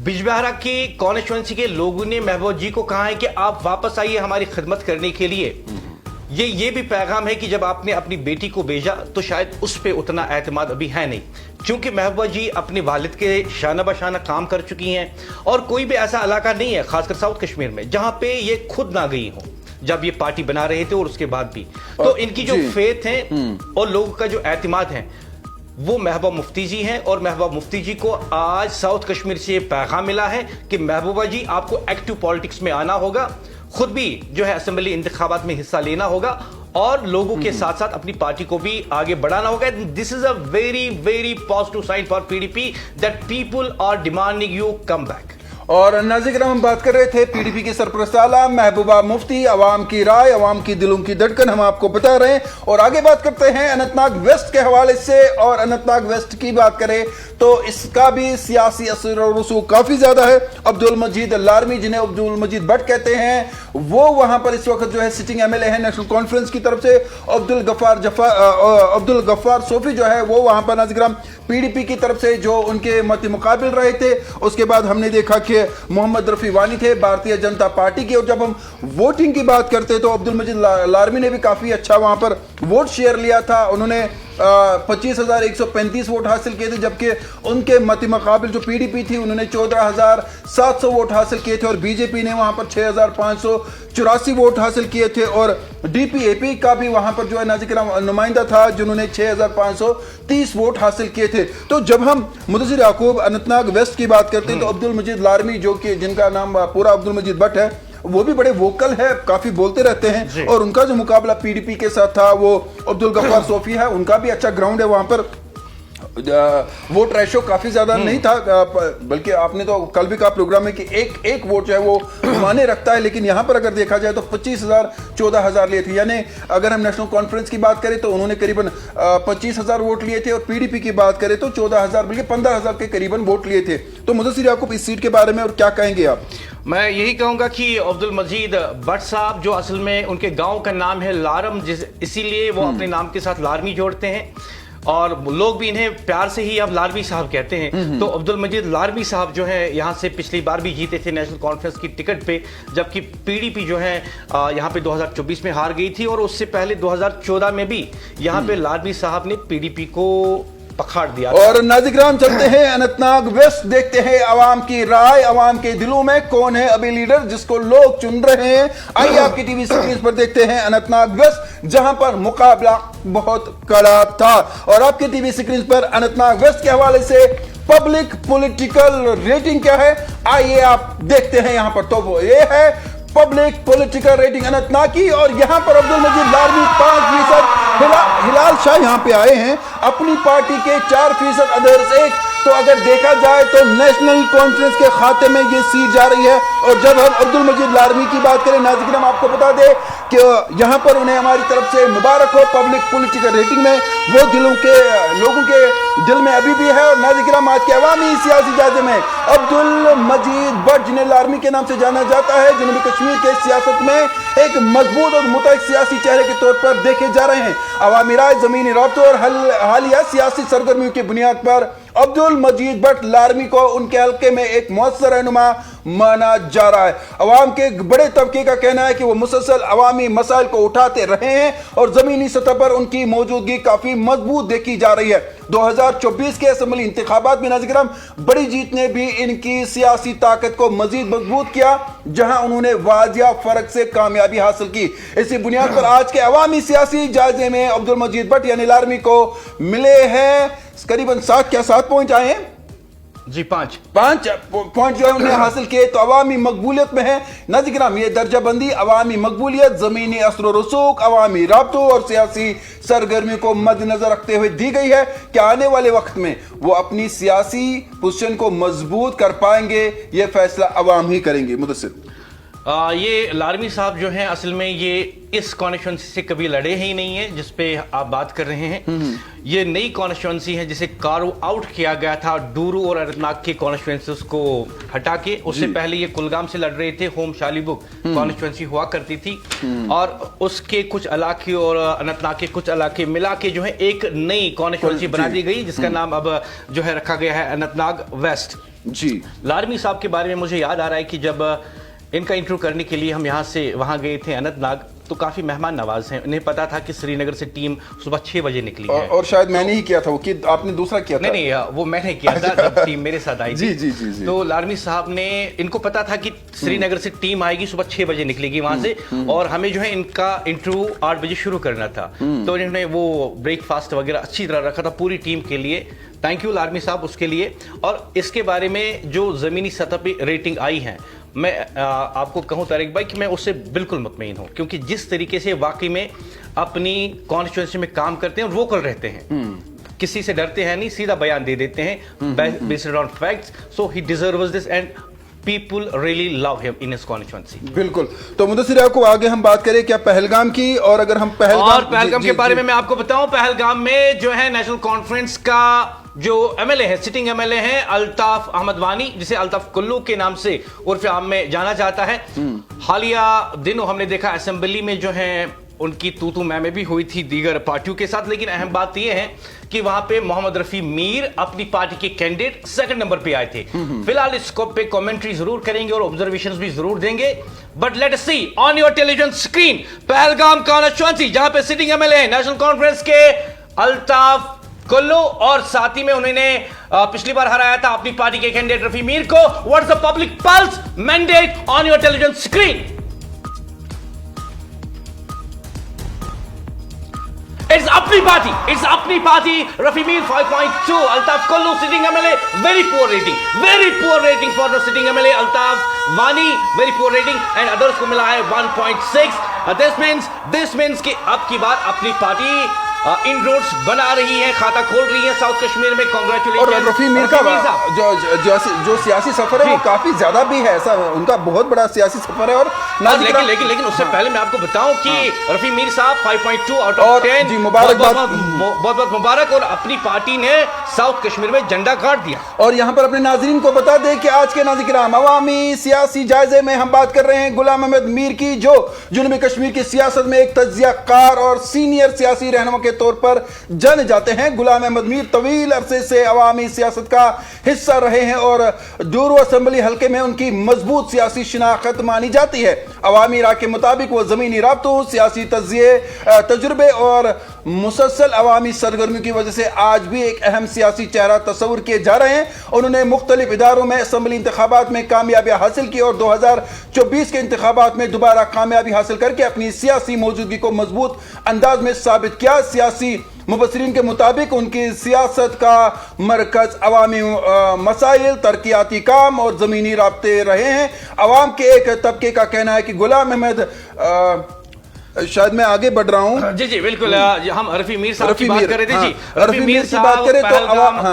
बिजबहरा की कॉन्स्टिट्यूंसी के लोगों ने महबूबा जी को कहा है कि आप वापस आइए हमारी खिदमत करने के लिए, ये भी पैगाम है कि जब आपने अपनी बेटी को भेजा तो शायद उस पर उतना एतमाद अभी है नहीं, क्योंकि महबूबा जी अपने वालिद के शाना बशाना काम कर चुकी हैं। और कोई भी ऐसा इलाका नहीं है, खासकर साउथ कश्मीर में, जहां पे ये खुद ना गई हो जब ये पार्टी बना रहे थे और उसके बाद भी। तो इनकी जो फेथ है और लोगों का जो एतमाद है वो महबूबा मुफ्ती जी हैं। और महबूबा मुफ्ती जी को आज साउथ कश्मीर से पैगाम मिला है कि महबूबा जी आपको एक्टिव पॉलिटिक्स में आना होगा, खुद भी जो है असेंबली इंतखाबात में हिस्सा लेना होगा और लोगों के साथ साथ अपनी पार्टी को भी आगे बढ़ाना होगा। This is a very very positive sign for PDP that people are demanding you come back. और नाज़रीन, हम बात कर रहे थे PDP की सरपरस्त आला महबूबा मुफ्ती, अवाम की राय, अवाम की दिलों की धड़कन हम आपको बता रहे हैं। और आगे बात करते हैं अनंतनाग वेस्ट के हवाले से। और अनंतनाग वेस्ट की बात करें तो इसका भी सियासी असर और रसूख काफी ज्यादा है। अब्दुल मजीद लारमी, जिन्हें अब्दुल मजीद भट्ट कहते हैं, वो वहां पर इस वक्त जो है सिटिंग MLA है नेशनल कॉन्फ्रेंस की तरफ से। अब्दुल गफ्फार सोफी जो है वो वहां पर नाज़रीन PDP की तरफ से जो उनके मत मुकाबिल रहे थे। उसके बाद हमने देखा कि मोहम्मद रफी वानी थे भारतीय जनता पार्टी के। और जब हम वोटिंग की बात करते तो अब्दुल मजीद लारमी ने भी काफी अच्छा वहां पर वोट शेयर लिया था। उन्होंने 25,135 वोट हासिल किए थे, जबकि उनके मत मुकाबिल जो PDP थी उन्होंने 14,700 वोट हासिल किए थे। और बीजेपी ने वहां पर 6,584 वोट हासिल किए थे। और DPAP का भी वहां पर जो है नाज़रीन नुमाइंदा था जिन्होंने 6,530 वोट हासिल किए थे। तो जब हम मुदस्सिर याकूब अनंतनाग वेस्ट की बात करते हैं तो अब्दुल मजीद लारमी, जो कि जिनका नाम पूरा अब्दुल मजीद भट्ट है, वो भी बड़े वोकल है, काफी बोलते रहते हैं। और उनका जो मुकाबला PDP के साथ था वो अब्दुल गफ्फार सोफी है, उनका भी अच्छा ग्राउंड है वहां पर। वोट रेशो काफी ज्यादा नहीं था, बल्कि आपने तो कल भी कहा प्रोग्राम में कि एक वोट जो है वो माने रखता है। लेकिन यहां पर अगर देखा जाए तो 25,000 14,000 लिए थे। यानी अगर हम नेशनल कॉन्फ्रेंस की बात करें तो उन्होंने करीबन 25,000 वोट लिए थे और PDP की बात करें तो 14,000 बल्कि 15,000 के करीबन वोट लिए थे। तो मुदस्सिर याकूब, इस सीट के बारे में और क्या कहेंगे आप? मैं यही कहूंगा कि अब्दुल मजीद भट्ट साहब, जो असल में उनके गांव का नाम है लारम, इसीलिए वो अपने नाम के साथ लारमी जोड़ते हैं और लोग भी इन्हें प्यार से ही अब लारमी साहब कहते हैं। तो अब्दुल मजीद लारमी साहब जो है यहाँ से पिछली बार भी जीते थे नेशनल कॉन्फ्रेंस की टिकट पे, जबकि PDP जो है यहाँ पे 2024 में हार गई थी। और उससे पहले 2014 में भी यहाँ पे लारमी साहब ने PDP को पखाड़ दिया। और नाज़रीन, चलते हैं अनंतनाग वेस्ट, देखते हैं अवाम की राय, अवाम के दिलों में कौन है अभी लीडर जिसको लोग चुन रहे हैं। आइए आपकी टीवी स्क्रीन पर देखते हैं अनंतनाग वेस्ट, जहां पर मुकाबला बहुत कड़ा था। और आपकी टीवी स्क्रीन पर अनंतनाग वेस्ट के हवाले से पब्लिक पॉलिटिकल रेटिंग क्या है, आइए आप देखते हैं यहां पर। तो वो ये है पब्लिक पॉलिटिकल रेटिंग अनंतनाग की। और यहां पर अब्दुल मजीद लारमी 5%, हिलाल शाह यहां पे आए हैं अपनी पार्टी के 4%, अदर्स 1। तो अगर देखा जाए तो नेशनल कॉन्फ्रेंस के खाते में ये सीट जा रही है। और जब हम अब्दुल मजीद लारमी की बात करें नाज़रीन, हम आपको बता दें कि यहां पर उन्हें हमारी तरफ से मुबारक हो पब्लिक पॉलिटिकल रेटिंग में। वो लोगों के दिल में अभी भी है। और नाज़रीन, आज के अवामी सियासी जायजे में अब्दुल मजीद भट्ट, जिन्हें लारमी के नाम से जाना जाता है, जनूबी कश्मीर के सियासत में एक मजबूत और मुतहरिक सियासी चेहरे के तौर पर देखे जा रहे हैं। अवामी राय, जमीनी राब्तों और हालिया सियासी सरगर्मियों की बुनियाद पर अब्दुल मजीद भट्ट लारमी को उनके हल्के में एक मुअस्सर रहनुमा माना जा रहा है। अवाम के बड़े तबके का कहना है कि वो मुसलसल अवामी मसाइल को उठाते रहे हैं और जमीनी सतह पर उनकी मौजूदगी काफी मजबूत देखी जा रही है। 2024 के असेंबली इंतखाबात में नाज़रीन बड़ी जीत ने भी इनकी सियासी ताकत को मजीद मजबूत किया, जहां उन्होंने वाजिया फर्क से कामयाबी हासिल की। इसी बुनियाद पर आज के अवामी सियासी जायजे में अब्दुल मजीद भट्ट यानी लारमी को मिले हैं करीबन 7 पॉइंट आए हैं जी, 5 पॉइंट जो है उन्हें हासिल किए। तो अवामी मकबूलियत में है नाज़रीन ये दर्जा बंदी अवामी मकबूलियत, जमीनी असर व रसूख, अवामी राब्तों और सियासी सरगर्मी को मद्देनजर रखते हुए दी गई है कि आने वाले वक्त में वो अपनी सियासी पोजीशन को मजबूत कर पाएंगे। ये फैसला अवाम ही करेंगे। मुदस्सिर, ये लारमी साहब जो हैं असल में ये इस कॉन्स्टिट्यूंसी से कभी लड़े ही नहीं है जिस पे आप बात कर रहे हैं। ये नई कॉन्स्टिट्यूंसी है जिसे कार्व आउट किया गया था डूरू और अनंतनाग के कॉन्स्टिट्यूंसीज को हटा के। उससे पहले ये कुलगाम से लड़ रहे थे, होम शालीबुग कॉन्स्टिट्यूंसी हुआ करती थी और उसके कुछ इलाके और अनंतनाग के कुछ इलाके मिला के जो है एक नई कॉन्स्टिट्यूंसी बना दी गई जिसका नाम अब जो है रखा गया है अनंतनाग वेस्ट। जी, लारमी साहब के बारे में मुझे याद आ रहा है कि जब इनका इंटरव्यू करने के लिए हम यहाँ से वहाँ गए थे अनंतनाग, तो काफी मेहमान नवाज हैं। उन्हें पता था कि श्रीनगर से टीम सुबह 6 बजे निकली है और शायद मैंने ही किया था वो, कि आपने दूसरा किया था? नहीं, वो मैंने किया था जब टीम मेरे साथ आई थी। जी। तो लारमी साहब ने, इनको पता था कि श्रीनगर से टीम आएगी, सुबह 6 बजे निकलेगी वहां से और हमें जो है इनका इंटरव्यू 8 बजे शुरू करना था। तो इन्होंने वो ब्रेकफास्ट वगैरह अच्छी तरह रखा था पूरी टीम के लिए। थैंक यू लारमी साहब उसके लिए। और इसके बारे में जो जमीनी सतह पे रेटिंग आई है, मैं आपको कहूं तारिक भाई कि मैं उससे बिल्कुल मुतमईन हूं, क्योंकि जिस तरीके से वाकई में अपनी कॉन्स्टिट्यूंसी में काम करते हैं और वोकल रहते हैं, किसी से डरते हैं नहीं, सीधा बयान दे देते हैं based on facts. So he deserves this and people really love him in his constituency. बिल्कुल। तो मुदस्सिर आपको आगे हम बात करें क्या पहलगाम की, और अगर हम पहलगाम के बारे में मैं आपको बताऊं, पहलगाम में जो है नेशनल कॉन्फ्रेंस का जो एमएलए है, सिटिंग एमएलए है अल्ताफ अहमद वानी, जिसे अल्ताफ कुल्लू के नाम से उर्फ आम में जाना जाता है। हालिया दिनों हमने देखा असेंबली में जो है उनकी तू मैं भी हुई थी दीगर पार्टियों के साथ, लेकिन अहम बात यह है कि वहां पे मोहम्मद रफी मीर अपनी पार्टी के कैंडिडेट 2nd नंबर पे आए थे। फिलहाल इस पे कमेंट्री जरूर करेंगे और ऑब्जर्वेशंस भी जरूर देंगे, but let us see on your television screen Pahalgam constituency, जहां पे सिटिंग एमएलए नेशनल कॉन्फ्रेंस के अल्ताफ कुल्लू और साथ ही में उन्होंने पिछली बार हराया था अपनी पार्टी के कैंडिडेट रफी मीर को। What's the public pulse mandate on your television screen? It's अपनी party Rafi Mir 5.2, Altaf Kullu sitting MLA very poor rating for the sitting MLA Altaf वानी, very poor rating, and others को मिला है 1.6। this means कि अब की बार अपनी पार्टी इन रोड्स बना रही है, खाता खोल रही है साउथ कश्मीर में। कांग्रेचुलेशन। और रफी मीर का जो सियासी सफर है वो काफी ज्यादा भी है, ऐसा उनका बहुत बड़ा सियासी सफर है। और लेकिन उससे पहले मैं आपको बताऊं कि रफी मीर साहब 5.2 आउट ऑफ 10, बहुत मुबारक। और अपनी पार्टी ने साउथ कश्मीर में झंडा गाड़ दिया। और यहां पर अपने नाजरीन को बता दें कि आज के नाज़रीन अवामी सियासी जायजे में हम बात कर रहे हैं गुलाम अहमद मीर की, जो जुनूबी कश्मीर की सियासत में एक तज्जियाकार और सीनियर सियासी रहनुमा के तौर पर जाने जाते हैं। गुलाम अहमद मीर तवील अरसे से अवामी सियासत का हिस्सा रहे हैं और डूरू असेंबली हल्के में उनकी मजबूत सियासी शिनाख्त मानी जाती है। अवामी राय के मुताबिक वो जमीनी राब्तों, सियासी तजुर्बे और मुसलसल अवामी सरगर्मियों की वजह से आज भी एक अहम सियासी चेहरा तस्वुर किए जा रहे हैं। उन्होंने मुख्तलिफ इदारों में असेंबली इंतखाबात में कामयाबियां हासिल की और 2024 के इंतखाबात में दोबारा कामयाबी हासिल करके अपनी सियासी मौजूदगी को मजबूत अंदाज में साबित किया। सियासी मुबसरीन के मुताबिक उनकी सियासत का मरकज अवामी मसाइल, तरक्याती काम और ज़मीनी राब्ते रहे हैं। अवाम के एक तबके का कहना है कि गुलाम अहमद, शायद मैं आगे बढ़ रहा हूं। जी बिल्कुल। हम रफी मीर साहब की बात कर रहे थे। जी, रफी मीर की बात करें तो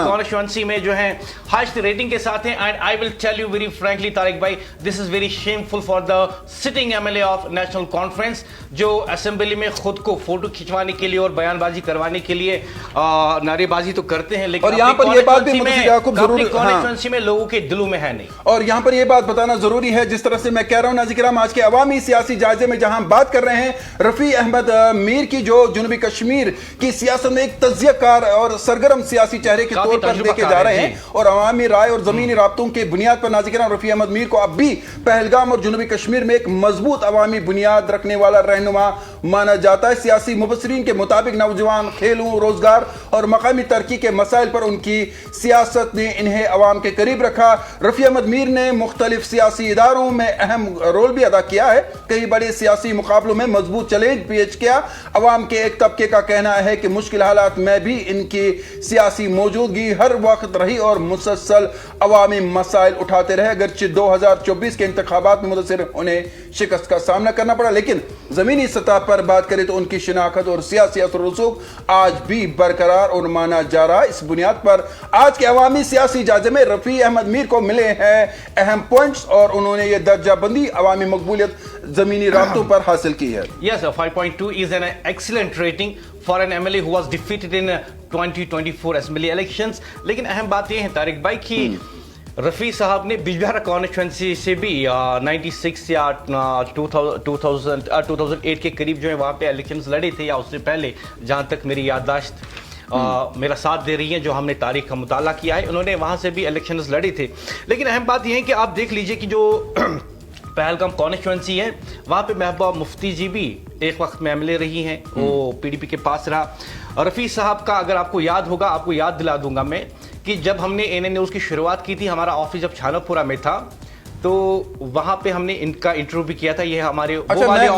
कॉन्स्टिट्यूंसी में जो है हाईएस्ट रेटिंग के साथ हैं। And I will tell you very frankly Tariq भाई, this is very shameful for the sitting MLA of National Conference, जो असेंबली में खुद को फोटो खिंचवाने के लिए और बयानबाजी करवाने के लिए नारेबाजी तो करते हैं, लेकिन और यहाँ पर ये बात भी कॉन्स्टिट्यूंसी में लोगों के दिलों में है नहीं। और यहाँ पर ये बात बताना जरूरी है, जिस तरह से मैं कह रहा हूँ नाज़रीन, आज के अवामी सियासी जायजे में जहां बात कर रहे हैं रफ़ी अहमद मीर की जो जुनूबी कश्मीर की सियासत में एक तज्जियाकार और सरगर्म सियासी चेहरे के तौर पर देखे जा रहे हैं और अवामी राय और ज़मीनी राब्तों के बुनियाद पर नाज़िर रफ़ी अहमद मीर को अब भी पहलगाम और जुनूबी कश्मीर में एक मजबूत अवामी बुनियाद रखने वाला रहनुमा माना जाता है। सियासी मुबसरीन के मुताबिक नौजवान, खेलों, रोजगार और मकामी तरक्की के मसाइल पर उनकी सियासत ने इन्हें अवाम के करीब रखा। रफ़ी अहमद मीर ने मुख्तलिफ सियासी इदारों में अहम रोल भी अदा किया है, कई बड़े सियासी मुकाबलों में मजबूत चैलेंज पेश किया। अवाम के एक तबके का कहना है कि मुश्किल हालात में भी इनकी सियासी मौजूदगी हर वक्त रही और मुसलसल अवामी मसाइल उठाते रहे। अगरचे 2024 के इंतखाबात में मुदस्सिर उन्हें शिकस्त का सामना करना पड़ा, लेकिन जमीनी सतह पर बात करें तो उनकी शिनाख्त और सियासी असर रसूख आज भी बरकरार और माना जा रहा है। इस बुनियाद पर आज के अवामी सियासी जायजे में रफ़ी अहमद मीर को मिले हैं अहम पॉइंट्स और उन्होंने यह दर्जाबंदी अवामी मकबूलियत जमीनी राब्तों पर हासिल की है। Yes, 5.2 is an excellent rating for an MLA who was defeated in 2024 assembly elections. लेकिन अहम बात यह है तारिक भाई कि रफ़ी साहब ने बिजबिहारा कॉन्स्टिट्यूंसी से भी 96 या 2008 के करीब जो है वहाँ पे इलेक्शंस लड़े थे, या उससे पहले जहाँ तक मेरी याददाश्त मेरा साथ दे रही है, जो हमने तारीख का मुताला किया है, उन्होंने वहाँ से भी इलेक्शंस लड़े थे। लेकिन अहम बात यह है कि आप देख लीजिए कि जो पहलगाम कॉन्स्टिट्यूंसी है वहाँ पे महबूबा मुफ्ती जी भी एक वक्त में एमएलए रही हैं, वो पीडीपी के पास रहा। रफ़ी साहब का अगर आपको याद होगा, आपको याद दिला दूंगा मैं कि जब हमने एएनए न्यूज़ की शुरुआत की थी, हमारा ऑफिस जब छानापुरा में था तो वहां पे हमने इनका इंटरव्यू भी किया था। ये हमारे अच्छा, मैं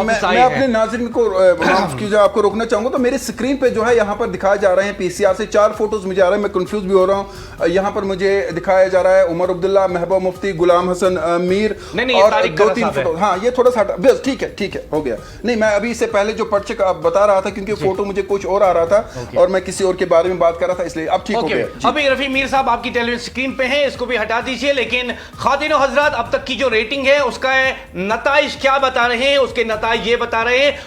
अपने नाज़रीन को माफ कीजिए, आपको रोकना चाहूंगा। तो मेरे स्क्रीन पे जो है यहाँ पर दिखाए जा रहे हैं पीसीआर से 4 फोटोज मुझे आ रहे हैं, मैं कंफ्यूज भी हो रहा हूँ। यहाँ पर मुझे दिखाया जा रहा है उमर अब्दुल्ला, महबूबा मुफ्ती, गुलाम हसन मीर और 2-3 फोटो। हाँ, ये थोड़ा सा बस ठीक है हो गया। नहीं, मैं अभी इससे पहले जो पर्चे का बता रहा था क्योंकि फोटो मुझे कुछ और आ रहा था और मैं किसी और के बारे में बात कर रहा था, इसलिए अब ठीक हो गया। अभी रफ़ी मीर साहब आपकी टेलीविजन स्क्रीन पे हैं, इसको भी हटा दीजिए। लेकिन खातिन हजरात, अब तक की जो रेटिंग है उसका नताइज क्या बता रहे हैं? उसके नताइज ये बता रहे हैं,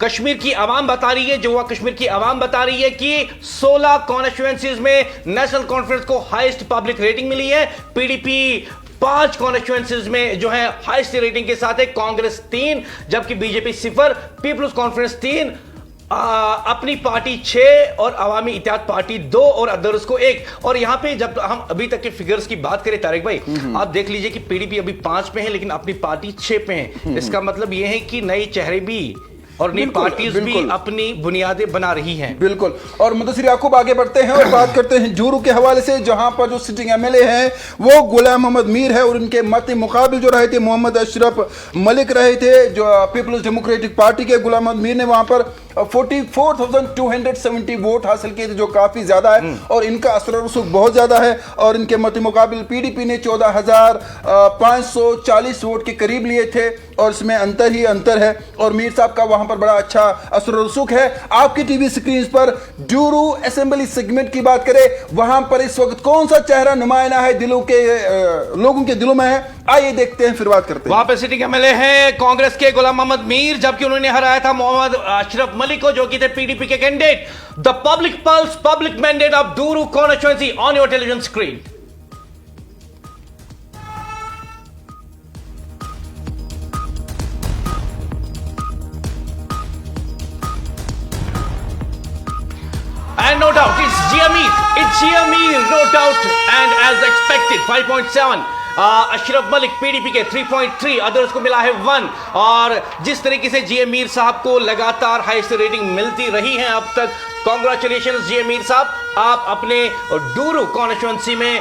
कश्मीर की आवाम बता रही है, जो कश्मीर की आवाम बता रही है कि 16 कॉन्स्टिट्यूएंसीज में नेशनल कॉन्फ्रेंस को हाईएस्ट पब्लिक रेटिंग मिली है। पीडीपी 5 कॉन्स्टिट्यूएंसीज में जो है हाईएस्ट रेटिंग के साथ है, कांग्रेस 3, जबकि बीजेपी 0, पीपल्स कॉन्फ्रेंस 3, अपनी पार्टी 6 और अवामी इत्तेहाद पार्टी 2 और अदर्स को 1। और यहां पे जब हम अभी तक के फिगर्स की बात करें तारिक भाई, आप देख लीजिए कि पीडीपी अभी 5 पे है लेकिन अपनी पार्टी 6 पे है। इसका मतलब यह है कि नए चेहरे भी और नई पार्टीज भी अपनी बुनियादें बना रही हैं। बिल्कुल। और मुदस्सिर याकूब आगे बढ़ते हैं और बात करते हैं जूरू के हवाले से, जहां पर जो सिटिंग एमएलए हैं वो गुलाम मोहम्मद मीर है और उनके मत मुकाबिल जो रहे थे मोहम्मद अशरफ मलिक रहे थे, जो पीपल्स डेमोक्रेटिक पार्टी के। गुलाम मोहम्मद मीर ने वहां पर 44,270 वोट हासिल किए थे, जो काफी ज्यादा है और इनका असर रसूख बहुत ज्यादा है। और इनके मत मुकाबिल पीडीपी ने 14,540 वोट के करीब लिए थे और इसमें अंतर ही अंतर है। और मीर साहब का वहां पर बड़ा अच्छा असर रसूख है। आपकी टीवी स्क्रीन पर डूरू असेंबली सेगमेंट की बात करें, वहां पर इस वक्त कौन सा चेहरा नुमाइंदा है लोगों के दिलों में है, आइए देखते हैं, फिर बात करते हैं। वहां पर सिटिंग एमएलए हैं कांग्रेस के गुलाम मोहम्मद मीर, जबकि उन्होंने हराया था मोहम्मद अशरफ मलिक को, जो कि थे पीडीपी के candidate. The public pulse, public mandate of Dooru constituency on your television screen. And no doubt, it's GME, no doubt, and as expected, 5.7. Ashraf Malik PDP के 3.3, अदर्स को मिला है 1। और जिस तरीके से जीएम मीर साहब को लगातार हाईएस्ट रेटिंग मिलती रही है अब तक, कांग्रेचुलेशंस जीएम मीर साहब, आप अपने डूरू कॉन्स्टिट्यूएंसी में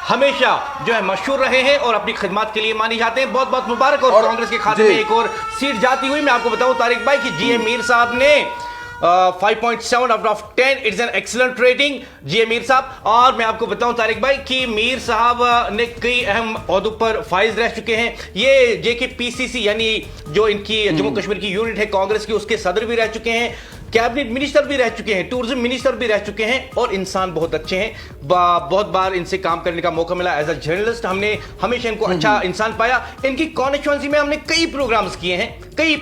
हमेशा जो है मशहूर रहे हैं और अपनी खिदमत के लिए मानी जाते हैं। बहुत बहुत मुबारक। और कांग्रेस के खाते में एक और सीट जाती हुई मैं आपको बताऊं तारिक भाई कि जीएम मीर साहब ने 5.7 out of 10, it's an excellent rating GM Mir साहब। और मैं आपको बताऊं तारिक भाई कि मीर साहब ने कई अहम ओहदों पर फाइज रह चुके हैं। ये जेके पीसीसी यानी जो इनकी जम्मू कश्मीर की यूनिट है कांग्रेस की, उसके सदर भी रह चुके हैं, कैबिनेट मिनिस्टर भी रह चुके हैं, टूरिज्म मिनिस्टर भी रह चुके हैं और इंसान बहुत अच्छे हैं। बहुत बार इनसे काम करने का मौका मिला एज अ जर्नलिस्ट, हमने हमेशा इनको अच्छा इंसान पाया। इनकी कॉन्स्टिट्यूएंसी में हमने कई प्रोग्राम्स किए हैं और कई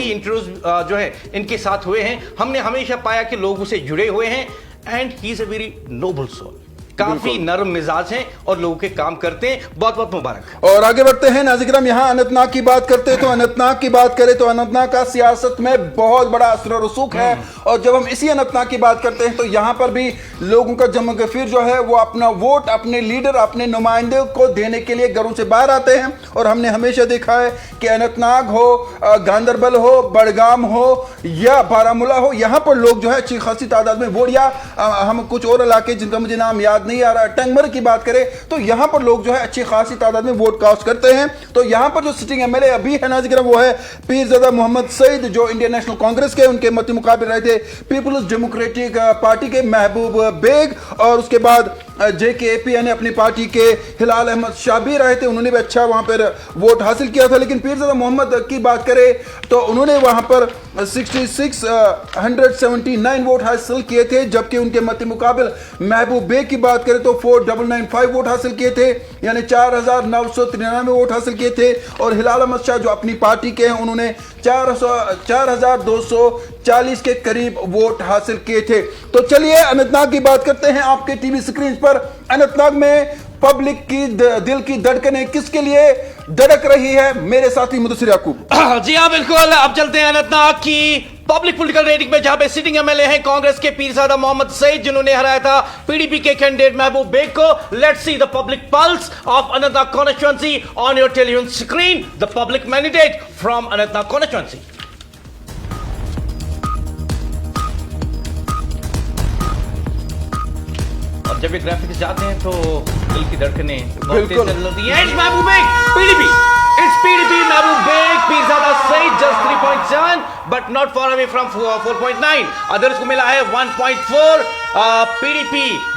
इंटरव्यूज जो है इनके साथ हुए हैं। हमने हमेशा पाया कि लोग उसे जुड़े हुए हैं and he is a very noble soul. काफी नरम मिजाज हैं और लोगों के काम करते हैं। बहुत बहुत मुबारक। और आगे बढ़ते हैं नाज़िर, यहाँ अनंतनाग की बात करते हैं तो अनंतनाग की बात करें तो अनंतनाग का सियासत में बहुत बड़ा असर और रसूख है। और जब हम इसी अनंतनाग की बात करते हैं तो यहाँ पर भी लोगों का जम गफीर जो है वो अपना वोट अपने लीडर अपने नुमाइंदे को देने के लिए घरों से बाहर आते हैं। और हमने हमेशा देखा है कि अनंतनाग हो, गांदरबल हो, बड़गाम हो या बारामूला हो, यहाँ पर लोग जो है अच्छी खासी तादाद में वोट, या हम कुछ और इलाके जिनका मुझे नाम याद नहीं आ रहा, टंगमर की बात करें तो यहाँ पर लोग जो है अच्छी खासी तादाद में वोट कास्ट करते हैं। तो यहाँ पर जो सिटिंग एमएलए अभी है नाज़िर वो है पीरज़ादा मोहम्मद सईद, जो इंडियन नेशनल कांग्रेस के उनके मत मुकाबिल रहे थे पीपल्स डेमोक्रेटिक पार्टी के महबूब बेग, और उसके बाद JKP यानी अपनी पार्टी के हिलाल अहमद शाह भी रहे थे, उन्होंने भी अच्छा वहां पर वोट हासिल किया था। लेकिन पीरज़ादा मोहम्मद की बात करें तो उन्होंने वहां पर 6679 वोट हासिल किए थे, जबकि उनके मत मुकाबिल महबूब बेग की बात करें तो 4995 वोट हासिल किए थे, यानी 4993 वोट हासिल किए थे। और हिलाल अहमद शाह जो अपनी पार्टी के हैं उन्होंने 4240 के करीब वोट हासिल किए थे। तो चलिए अनंतनाग की बात करते हैं। आपके टीवी स्क्रीन पर अनंतनाग में पब्लिक की दिल की धड़कनें किसके लिए धड़क रही है, मेरे साथी मुदस्सिर याकूब। जी हाँ बिल्कुल, अब चलते हैं अनंतनाग की पब्लिक पॉलिटिकल रेटिंग में, जहां पे सिटिंग एमएलए हैं कांग्रेस के पीरज़ादा मोहम्मद सईद, जिन्होंने हराया था PDP के कैंडिडेट महबूब बेग को। Let's see the public pulse of Anantnag constituency on your television screen, the public mandate from Anantnag constituency. जब ये ग्राफिक्स जाते हैं तो दिल की धड़कनें बहुत तेज चल रही हैं। It's Mehboob Beg PDP, it's PDP Mehboob Beg Peerzada Sayeed just 3.7 but not far away from 4.9। Others को मिला है 1.4। PDP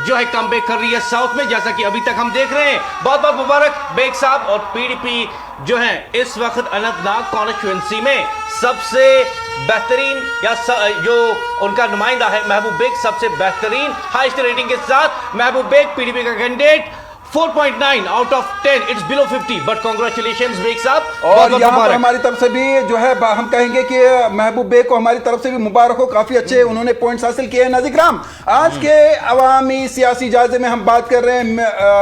जो है कमबैक कर रही है साउथ में, जैसा कि अभी तक हम देख रहे हैं। बहुत बहुत मुबारक बेग साहब। और PDP जो है इस वक्त अनंतनाग कॉन्स्टिट्यूएंसी में सबसे बेहतरीन या जो उनका नुमाइंदा है महबूब बेग, सबसे बेहतरीन हाईएस्ट रेटिंग के साथ महबूब बेग PDP का candidate 4.9 out of 10। It's below 50 but congratulations Beg साहब। और यहाँ पर हमारी तरफ से भी जो है हम कहेंगे कि महबूब बेग को हमारी तरफ से भी मुबारक हो, काफी अच्छे उन्होंने पॉइंट्स हासिल किए हैं। नाज़िर कराम, आज के अवामी सियासी जायजे में हम बात कर रहे हैं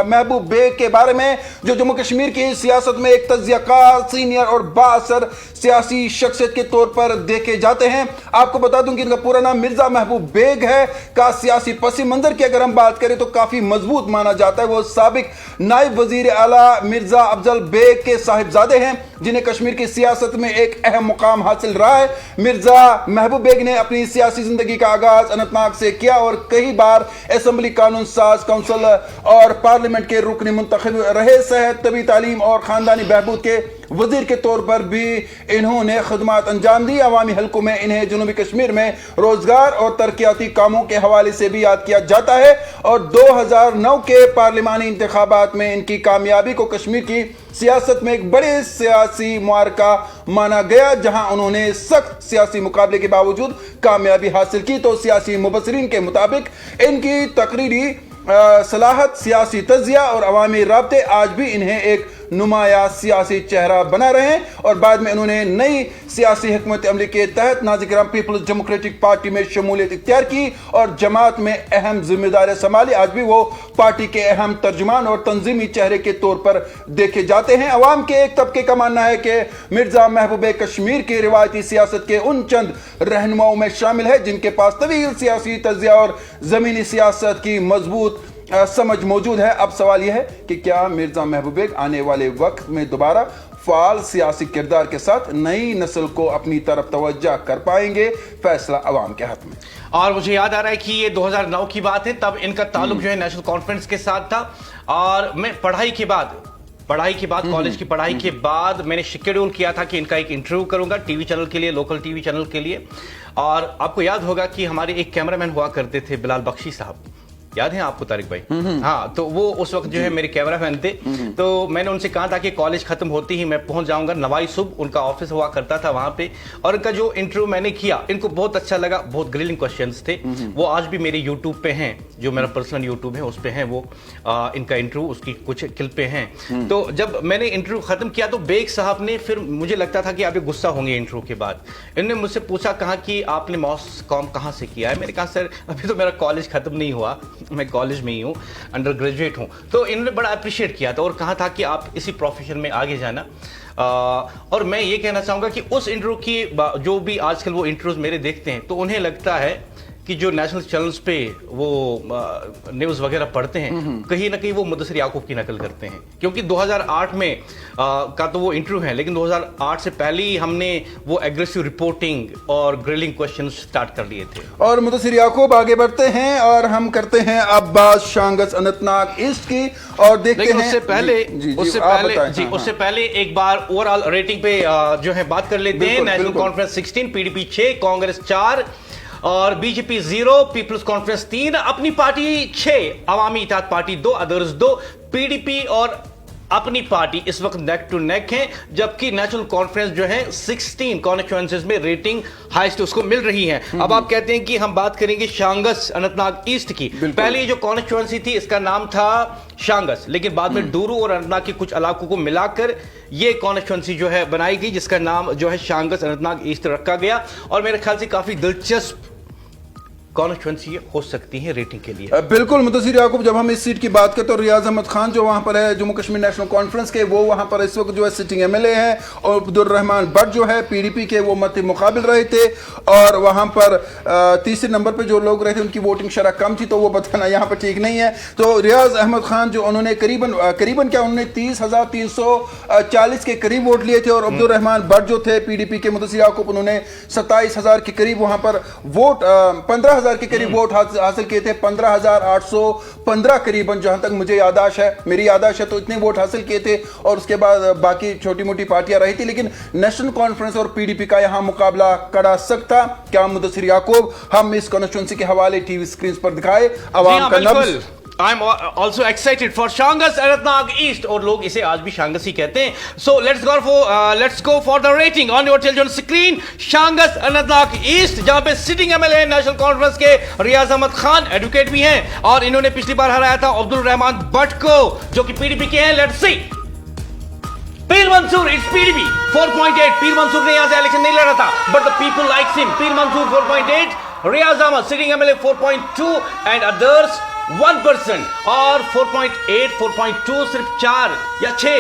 महबूब बेग के बारे में, जो जम्मू कश्मीर की सियासत में एक तज्ज़ियाकार, सीनियर और बाअसर सियासी शख्सियत के तौर पर देखे जाते हैं। आपको बता दूं कि इनका पूरा नाम मिर्जा महबूब बेग है। का सियासी पसी मंजर की अगर हम बात करें तो काफी मजबूत माना जाता है। वो साबिक नायब वजीर आला मिर्जा अफजल बेग के साहिबजादे हैं, जिन्हें कश्मीर की सियासत में एक अहम मुकाम हासिल रहा है। मिर्जा महबूब बेग ने अपनी सियासी जिंदगी का आगाज अनंतनाग से किया और कई बार असेंबली, कानून साज काउंसिल और पार्लियामेंट के रुकन मुंतखब रहे। सेहत, तबी तालीम और खानदानी बहबूद के वजीर के तौर पर भी इन्होंने खदमात अंजाम दी। अवामी हल्कों में इन्हें जनूबी कश्मीर में रोजगार और तरक्याती कामों के हवाले से भी याद किया जाता है। और 2009 के पार्लिमानी इंतखाबात में इनकी कामयाबी को कश्मीर की सियासत में एक बड़े सियासी मुआरका माना गया, जहां उन्होंने सख्त सियासी मुकाबले के बावजूद कामयाबी हासिल की। तो सियासी मुबसरीन के मुताबिक इनकी तकरीरी सलाहत, सियासी तज्जिया और अवामी राब्ते आज भी इन्हें एक नुमाया सियासी चेहरा बना रहे हैं। और बाद में उन्होंने नई सियासी हिकमत अमली के तहत नाज़िर पीपल्स डेमोक्रेटिक पार्टी में शमूलियत इख्तियार की और जमात में अहम जिम्मेदारियां संभाली। आज भी वो पार्टी के अहम तर्जुमान और तंजीमी चेहरे के तौर पर देखे जाते हैं। अवाम के एक तबके का मानना है कि मिर्जा महबूब कश्मीर की रिवायती सियासत के उन चंद रहनुमाओं में शामिल है जिनके पास तवील सियासी तज्जिया और जमीनी सियासत की मजबूत समझ मौजूद है। अब सवाल यह है कि क्या मिर्जा महबूब बेग आने वाले वक्त में दोबारा फाल सियासी किरदार के साथ नई नस्ल को अपनी तरफ तवज्जो कर पाएंगे? फैसला अवाम के हाथ में। और मुझे याद आ रहा है कि ये 2009 की बात है, तब इनका ताल्लुक जो है नेशनल कॉन्फ्रेंस के साथ था। और मैं पढ़ाई के बाद कॉलेज की पढ़ाई के बाद मैंने शेड्यूल किया था कि इनका एक इंटरव्यू करूंगा टीवी चैनल के लिए, लोकल टीवी चैनल के लिए। और आपको याद होगा कि हमारे एक कैमरामैन हुआ करते थे बिलाल बख्शी साहब, याद है आपको तारिक भाई? हाँ, तो वो उस वक्त जो है मेरे कैमरामैन थे। तो मैंने उनसे कहा था कि कॉलेज खत्म होती ही मैं पहुंच जाऊंगा। नवाई सुब उनका ऑफिस हुआ करता था वहां पे, और उनका जो इंटरव्यू मैंने किया इनको बहुत अच्छा लगा। बहुत ग्रिलिंग क्वेश्चंस थे। वो आज भी मेरे यूट्यूब पे हैं, जो मेरा पर्सनल यूट्यूब है उस पे है वो इनका इंटरव्यू, उसकी कुछ क्लिपें हैं। तो जब मैंने इंटरव्यू खत्म किया तो बेग साहब ने, फिर मुझे लगता था कि आप गुस्सा होंगे इंटरव्यू के बाद, इन्होंने मुझसे पूछा, कहा कि आपने मॉस कॉम कहाँ से किया है? मैंने कहा सर अभी तो मेरा कॉलेज खत्म नहीं हुआ, मैं कॉलेज में ही हूँ, अंडर ग्रेजुएट हूँ, तो इन्होंने बड़ा अप्रिशिएट किया था और कहा था कि आप इसी प्रोफेशन में आगे जाना। और मैं ये कहना चाहूँगा कि उस इंटरव्यू की जो भी आजकल वो इंटरव्यूज मेरे देखते हैं तो उन्हें लगता है कि जो नेशनल चैनल्स पे वो न्यूज़ वगैरह पढ़ते हैं कहीं ना कहीं वो मुदस्सिर याकूब की नकल करते हैं, क्योंकि 2008 में का तो वो इंटरव्यू है, लेकिन 2008 से पहले ही हमने वो एग्रेसिव रिपोर्टिंग और ग्रिलिंग क्वेश्चन स्टार्ट कर लिए थे। और मुदस्सिर याकूब आगे बढ़ते हैं और हम करते हैं अब्बास शांगस अनंतनाग ईस्ट की और देखते हैं। उससे पहले एक बार ओवरऑल रेटिंग पे जो है बात कर लेते हैं। नेशनल कॉन्फ्रेंस 16, पीडीपी 6, कांग्रेस 4 और बीजेपी 0, पीपल्स कॉन्फ्रेंस 3, अपनी पार्टी 6, अवामी इत्तेहाद पार्टी 2, अदर्स 2, पीडीपी और अपनी पार्टी इस वक्त नेक टू नेक है, जबकि नेशनल कॉन्फ्रेंस जो है 16 कॉन्स्टिट्यूएंसीज में रेटिंग हाईएस्ट उसको मिल रही है। अब आप कहते हैं कि हम बात करेंगे शांगस अनंतनाग ईस्ट की। पहले जो कॉन्स्टिट्यूएंसी थी इसका नाम था शांगस, लेकिन बाद में डूरू और अनंतनाग के कुछ इलाकों को मिलाकर ये कॉन्स्टिट्यूएंसी जो है बनाई गई, जिसका नाम जो है शांगस अनंतनाग ईस्ट रखा गया। और मेरे ख्याल से काफी दिलचस्प कॉन्स्टिट्यूएंसी हो सकती है रेटिंग के लिए। बिल्कुल मुदस्सिर याकूब, जब हम इस सीट की बात करते हैं तो रियाज अहमद खान जो वहां पर है जम्मू कश्मीर नेशनल कॉन्फ्रेंस के, वो वहां पर इस वक्त जो है सिटिंग एमएलए हैं, और अब्दुल रहमान भट्ट जो है पीडीपी के वो मत मुकाबिल रहे थे, और वहां पर तीसरे नंबर पर जो लोग रहे थे उनकी वोटिंग शरह कम थी, तो वो बताना यहाँ पर ठीक नहीं है। तो रियाज अहमद खान जो उन्होंने करीबन क्या उन्होंने 30,340 के करीब वोट लिए थे, और अब्दुल रहमान भट्ट जो थे पीडीपी के, मुदस्सिर याकूब, उन्होंने 27,000 के करीब वहां पर वोट 15,000 के करीब वोट हासिल किए थे। 15,815 करीबन, जहां तक मुझे मेरी यादाश्त है, तो इतने वोट हासिल किए थे। और उसके बाद बाकी छोटी मोटी पार्टियां रही थी, लेकिन नेशनल कॉन्फ्रेंस और पीडीपी का यहां मुकाबला करा सकता क्या मुदस्सिर याकूब? हम इस कॉन्स्टिट्यूएंसी के हवाले टीवी स्क्रीन पर दिखाए अवाम का नब्ज। I am also excited for Shangas Anantnag East, और लोग इसे आज भी शांगस ही कहते हैं। So let's go for the rating on your television screen। Shangas Anantnag East, जहां पे सिटिंग एमएलए नेशनल कॉन्फ्रेंस के रियाज अहमद खान एडवोकेट भी हैं, और इन्होंने पिछली बार हराया था अब्दुल रहमान भट्ट को जो कि पीडीपी के हैं। Let's see. Pir Mansoor, it's PDP 4.8। पीर मंसूर ने यहां से इलेक्शन नहीं लड़ा था, but the people likes him. Pir Mansoor 4.8, Riyaz Ahmad sitting MLA 4.2 and others 1%। और 4.8, 4.2 सिर्फ 4 या 6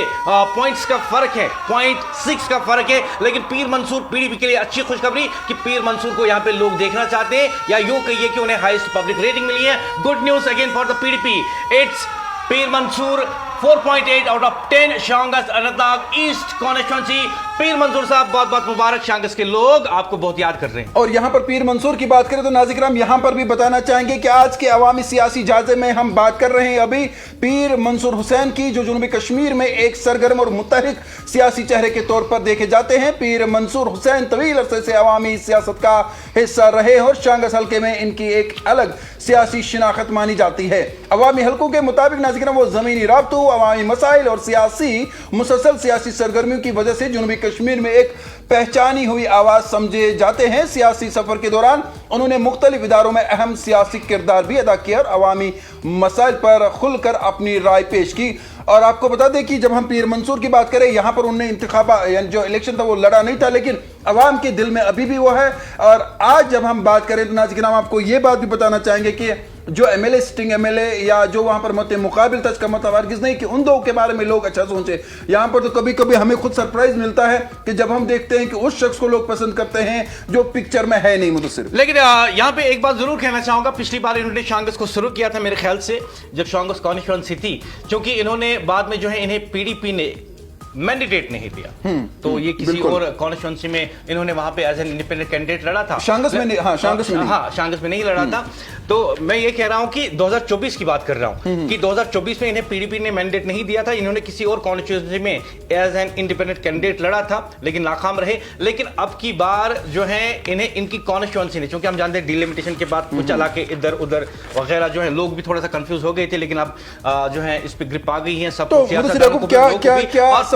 पॉइंट्स का फर्क है, 0.6 का फर्क है। लेकिन पीर मंसूर पीडीपी के लिए अच्छी खुशखबरी कि पीर मंसूर को यहां पे लोग देखना चाहते हैं, या यूं कहिए कि उन्हें हाईएस्ट पब्लिक रेटिंग मिली है। Good news again for the PDP. It's Pir Mansoor 4.8 out of 10। Shangus Anantnag east constituency. Pir Mansoor साहब बहुत बहुत मुबारक, शांगस के लोग आपको बहुत याद कर रहे हैं। और यहां पर पीर मंसूर की बात करें तो नाज़िर यहां पर भी बताना चाहेंगे कि आज के अवामी सियासी जायजे में हम बात कर रहे हैं अभी पीर मंसूर हुसैन की, जो जनूबी कश्मीर में एक सरगर्म और मुतहरिक सियासी चेहरे के तौर पर देखे जाते हैं। पीर मंसूर हुसैन तवील अरसे से अवामी सियासत का हिस्सा रहे और शांगस हल्के में इनकी एक अलग सियासी शिनाख्त मानी जाती है। अवामी हल्कों के मुताबिक नाज़िर वो जमीनी राब्तों, अवामी मसाइल और मुसलसल सियासी सरगर्मियों की वजह से जनूबी कश्मीर में एक पहचानी हुई आवाज समझे जाते हैं। सियासी सफर के दौरान उन्होंने मुख्तलिफ इदारों में अहम सियासी किरदार भी अदा किया और अवामी मसाइल पर खुलकर अपनी राय पेश की। और आपको बता दें कि जब हम पीर मंसूर की बात करें, यहाँ पर उन्होंने इंतखाबा यानी जो इलेक्शन था वो लड़ा नहीं था, लेकिन अवाम के दिल में अभी भी वो है। और आज जब हम बात करें तो नाज़िर हम आपको ये बात भी बताना चाहेंगे कि जो एमएलए सिटिंग एमएलए या जो वहां पर मत मुकाबिल था, इसका मतलब हरगिज़ नहीं कि उन दो के बारे में लोग अच्छा सोचे। यहां पर तो कभी कभी हमें खुद सरप्राइज मिलता है कि जब हम देखते हैं कि उस शख्स को लोग पसंद करते हैं जो पिक्चर में है नहीं मुदस्सिर। लेकिन यहां पे एक बात जरूर कहना चाहूंगा, पिछली बार इन्होंने शांगस को शुरू किया था मेरे ख्याल से जब शांगस कॉन्स्टिट्यूएंसी थी, क्योंकि इन्होंने बाद में जो है इन्हें पीडीपी ने मैंडेट नहीं दिया, तो ये किसी और कॉन्स्टिट्यूएंसी में इन्होंने वहां पे एज एन इंडिपेंडेंट कैंडिडेट लड़ा था। शांगस में नहीं लड़ा था। तो मैं ये कह रहा हूं कि 2024 की बात कर रहा हूं कि 2024 में इन्हें पीडीपी ने मैंडेट नहीं दिया था, इन्होंने किसी और कॉन्स्टिट्यूएंसी में एज एन इंडिपेंडेंट कैंडिडेट लड़ा था, लेकिन नाकाम रहे। लेकिन अब की बार जो है इन्हें इनकी कॉन्स्टिट्यूएंसी ने, क्योंकि हम जानते हैं डिलिमिटेशन के बाद कुछ इलाके इधर उधर वगैरह जो है लोग भी थोड़ा सा कंफ्यूज हो गए थे, लेकिन अब जो है इस पे ग्रिप आ गई है सब।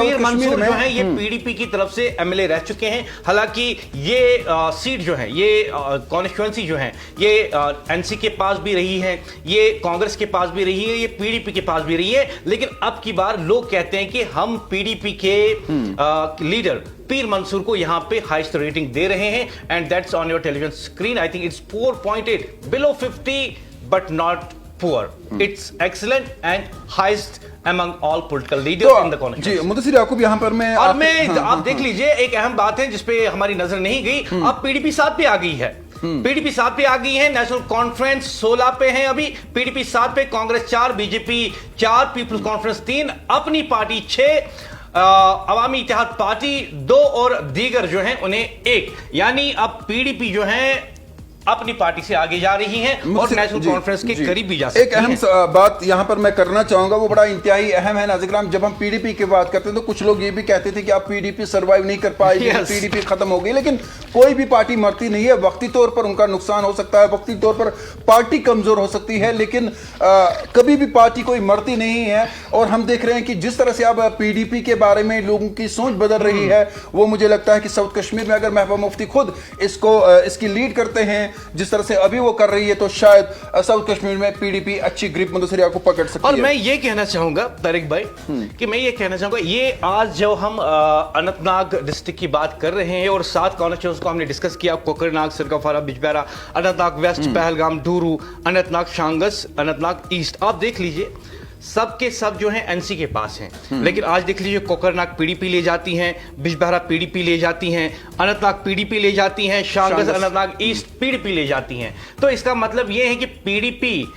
पीर मंसूर जो है ये पीडीपी की तरफ से एमएलए रह चुके हैं। हालांकि ये सीट जो है, ये कॉन्स्टिट्यूएंसी जो है, ये एनसी के पास भी रही है, ये कांग्रेस के पास भी रही है, ये पीडीपी के पास भी रही है, लेकिन अब की बार लोग कहते हैं कि हम पीडीपी के लीडर पीर मंसूर को यहां पे हाईएस्ट रेटिंग दे रहे हैं, and that's on your television screen. I think it's 4.8, below 50 but not poor. It's excellent and highest among all political leaders in the जी constituency. मुदस्सिर याकूब यहाँ पर मैं और मैं आप देख लीजिए एक अहम बात है जिसपे हमारी नजर नहीं गई, अब पीडीपी 7 पे आ गई है। पीडीपी 7 पे आ गई है, नेशनल कॉन्फ्रेंस 16 पे है, अभी पीडीपी 7 पे, कांग्रेस 4, बीजेपी 4, पीपल्स कॉन्फ्रेंस 3, अपनी पार्टी 6, अवामी इत्तेहाद पार्टी 2 और दीगर जो हैं उन्हें 1, यानी अब पीडीपी जो है अपनी पार्टी से आगे जा रही हैं और नेशनल कॉन्फ्रेंस के करीब भी जा सकती एक अहम बात यहां पर मैं करना चाहूंगा, वो बड़ा इंतहाई अहम है नाज़िर किराम। जब हम पीडीपी की बात करते हैं तो कुछ लोग ये भी कहते थे कि अब पीडीपी सर्वाइव नहीं कर पाएगी, पीडीपी खत्म हो गई, लेकिन कोई भी पार्टी मरती नहीं है। वक्ती तौर पर उनका नुकसान हो सकता है, वक्ती तौर पर पार्टी कमजोर हो सकती है, लेकिन कभी भी पार्टी कोई मरती नहीं है। और हम देख रहे हैं कि जिस तरह से अब पीडीपी के बारे में लोगों की सोच बदल रही है, वो मुझे लगता है कि साउथ कश्मीर में अगर महबूबा मुफ्ती खुद इसकी लीड करते हैं जिस तरह से अभी वो कर रही है, तो शायद साउथ कश्मीर में पीडीपी अच्छी ग्रिप मुदस्सिर याकूब पकड़ सकती है। और मैं ये कहना चाहूंगा तारिक भाई कि मैं ये कहना चाहूंगा, ये आज जो हम अनंतनाग डिस्ट्रिक्ट की बात कर रहे हैं और 7 कॉन्स्टिट्यूंसी को हमने डिस्कस किया, कोकरनाग, सिरकफारा, बिजबेहरा, अनंतनाग वेस्ट, पहलगाम, डूरू, अनंतनाग शांगस, अनंतनाग ईस्ट, आप देख लीजिए सब के सब जो हैं एनसी के पास हैं। लेकिन आज देख लीजिए कोकरनाग पीडीपी ले जाती हैं, बिजबेहरा पीडीपी ले जाती हैं, अनंतनाग पीडीपी ले जाती हैं, शांगस अनंतनाग ईस्ट पीडीपी ले जाती हैं। तो इसका मतलब यह है कि पीडीपी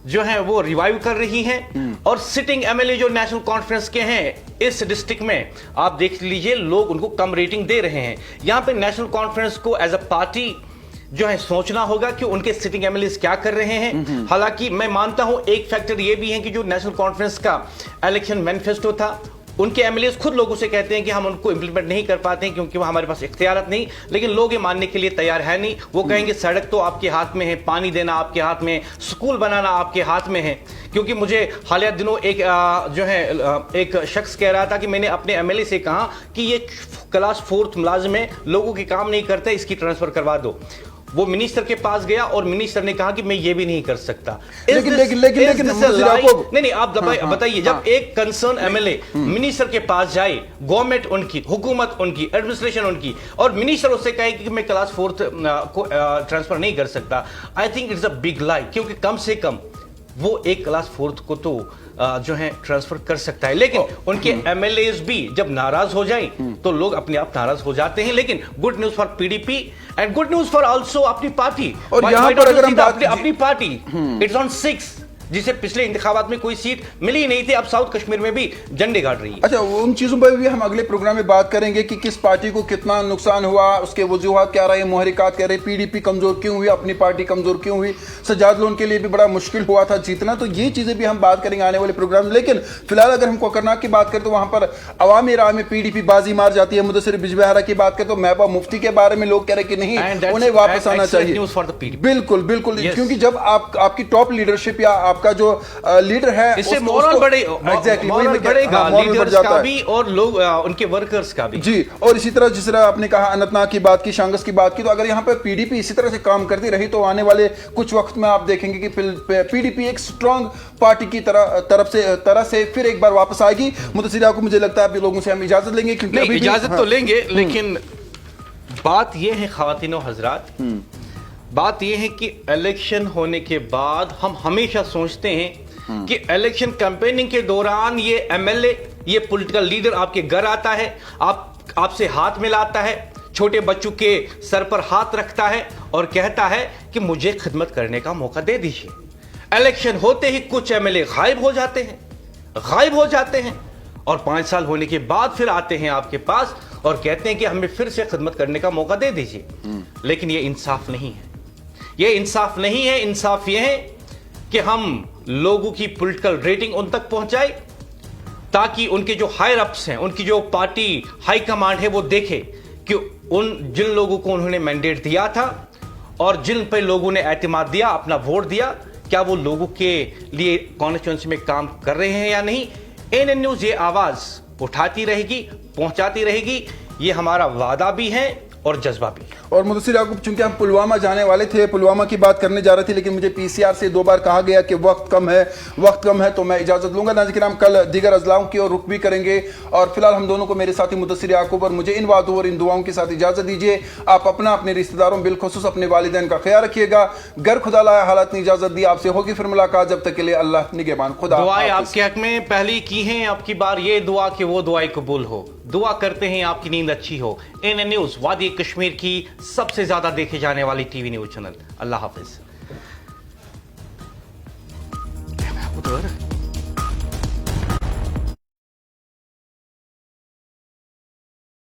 जो है वो रिवाइव कर रही है। और सिटिंग एमएलए जो नेशनल कॉन्फ्रेंस के हैं इस डिस्ट्रिक्ट में आप देख लीजिए लोग उनको कम रेटिंग दे रहे हैं। यहां पे नेशनल कॉन्फ्रेंस को एज अ पार्टी जो है सोचना होगा कि उनके सिटिंग एमएलए क्या कर रहे हैं। हालांकि मैं मानता हूं एक फैक्टर यह भी है कि जो नेशनल कॉन्फ्रेंस का इलेक्शन मैनिफेस्टो था, उनके एमएलए खुद लोगों से कहते हैं कि हम उनको इंप्लीमेंट नहीं कर पाते हैं क्योंकि वो हमारे पास इख्तियारत नहीं, लेकिन लोग ये मानने के लिए तैयार है नहीं। वो कहेंगे सड़क तो आपके हाथ में है, पानी देना आपके हाथ में, स्कूल बनाना आपके हाथ में है। क्योंकि मुझे हालिया दिनों एक शख्स कह रहा था कि मैंने अपने एमएलए से कहा कि ये क्लास 4th मुलाजिम है, लोगों के काम नहीं करते, इसकी ट्रांसफर करवा दो। वो मिनिस्टर के पास गया और मिनिस्टर ने कहा कि मैं ये भी नहीं कर सकता। लेकिन नहीं आप बताइए, जब एक कंसर्न एमएलए मिनिस्टर के पास जाए, गवर्नमेंट उनकी, हुकूमत उनकी, एडमिनिस्ट्रेशन उनकी, और मिनिस्टर उससे कहे कि मैं क्लास 4th को ट्रांसफर नहीं कर सकता, I think it's a big lie. क्योंकि कम से कम वो एक क्लास 4th को तो जो है ट्रांसफर कर सकता है, लेकिन उनके एमएलएस भी जब नाराज हो जाएं तो लोग अपने आप नाराज हो जाते हैं। लेकिन good news for PDP and good news for also अपनी पार्टी। और यहां पर अगर हम अपनी पार्टी इट्स ऑन 6, जिसे पिछले इंतखाबात में कोई सीट मिली नहीं थी, अब साउथ कश्मीर में भी झंडे गाड़ रही है। अच्छा, उन चीजों पर भी हम अगले प्रोग्राम में बात करेंगे कि किस पार्टी को कितना नुकसान हुआ, उसके वजूहात क्या रहे, मुहरिकात क्या रहे, पीडीपी कमजोर क्यों हुई, अपनी पार्टी कमजोर क्यों हुई, सजाद लोन के लिए भी बड़ा मुश्किल हुआ था जीतना। तो ये चीजें भी हम बात करेंगे आने वाले प्रोग्राम में। लेकिन फिलहाल अगर हम कोकरनाग की बात करें तो वहां पर अवामी राय में पीडीपी बाजी मार जाती है। मुदस्सिर बिजबेहरा की बात करें तो महबूबा मुफ्ती के बारे में लोग कह रहे कि नहीं, उन्हें वापस आना चाहिए। बिल्कुल बिल्कुल, क्योंकि जब आपकी टॉप लीडरशिप या आपका जो लीडर है इससे मोरल बढ़ेगा लीडर्स का भी और लोग उनके वर्कर्स का भी जी। और इसी तरह जिस तरह आपने कहा अनंतनाग की बात की, शांगस की बात की, तो अगर यहाँ पे पीडीपी इसी तरह से काम करती रही तो आने वाले कुछ वक्त में आप देखेंगे कि पीडीपी एक स्ट्रांग पार्टी की तरह से फिर एक बार वापस आएगी। मुदस्सिर याकूब, मुझे लगता है आप लोगों से हम इजाजत लेंगे, क्योंकि अभी इजाजत तो लेंगे, लेकिन बात यह है ख़वातीन और हजरात, बात यह है कि इलेक्शन होने के बाद हम हमेशा सोचते हैं कि इलेक्शन कैंपेनिंग के दौरान ये एमएलए, ये पॉलिटिकल लीडर आपके घर आता है, आपसे हाथ मिलाता है, छोटे बच्चों के सर पर हाथ रखता है और कहता है कि मुझे खिदमत करने का मौका दे दीजिए। इलेक्शन होते ही कुछ एमएलए गायब हो जाते हैं और 5 साल होने के बाद फिर आते हैं आपके पास और कहते हैं कि हमें फिर से खिदमत करने का मौका दे दीजिए। लेकिन ये इंसाफ नहीं है, इंसाफ ये है कि हम लोगों की पॉलिटिकल रेटिंग उन तक पहुंचाए ताकि उनके जो हायर अप्स हैं, उनकी जो पार्टी हाई कमांड है, वो देखे कि जिन लोगों को उन्होंने मैंडेट दिया था और जिन पर लोगों ने एतमाद दिया, अपना वोट दिया, क्या वो लोगों के लिए कॉन्स्टिट्यूंसी में काम कर रहे हैं या नहीं। एएनएन न्यूज़ ये आवाज उठाती रहेगी, पहुंचाती रहेगी, ये हमारा वादा भी है और जज्बा भी। और मुदस्सिर याकूब, चूंकि हम पुलवामा जाने वाले थे, पुलवामा की बात करने जा रहे थे, लेकिन मुझे पीसीआर से 2 बार कहा गया कि वक्त कम है, तो मैं इजाजत लूंगा। नाज़रीन, हम कल दीगर अजलाओं की ओर रुख भी करेंगे, और फिलहाल हम दोनों को, मेरे साथी मुदस्सिर याकूब और मुझे, इन बातों और इन दुआओं के साथ इजाजत दीजिए। आप अपना, अपने रिश्तेदारों, बिलखुसूस अपने वालिदैन का ख्याल रखिएगा। घर खुदा लाया हालात ने इजाजत दी, आपसे होगी फिर मुलाकात, जब तक के लिए अल्लाह निगहबान। खुदा दुआएं आपके हक में पहली की हैं, अब की बार ये दुआ कि वो दुआएं कबूल हो। दुआ करते हैं आपकी नींद अच्छी हो। एएनएन न्यूज़, वादी कश्मीर की सबसे ज्यादा देखे जाने वाली टीवी न्यूज चैनल। अल्लाह हाफिज।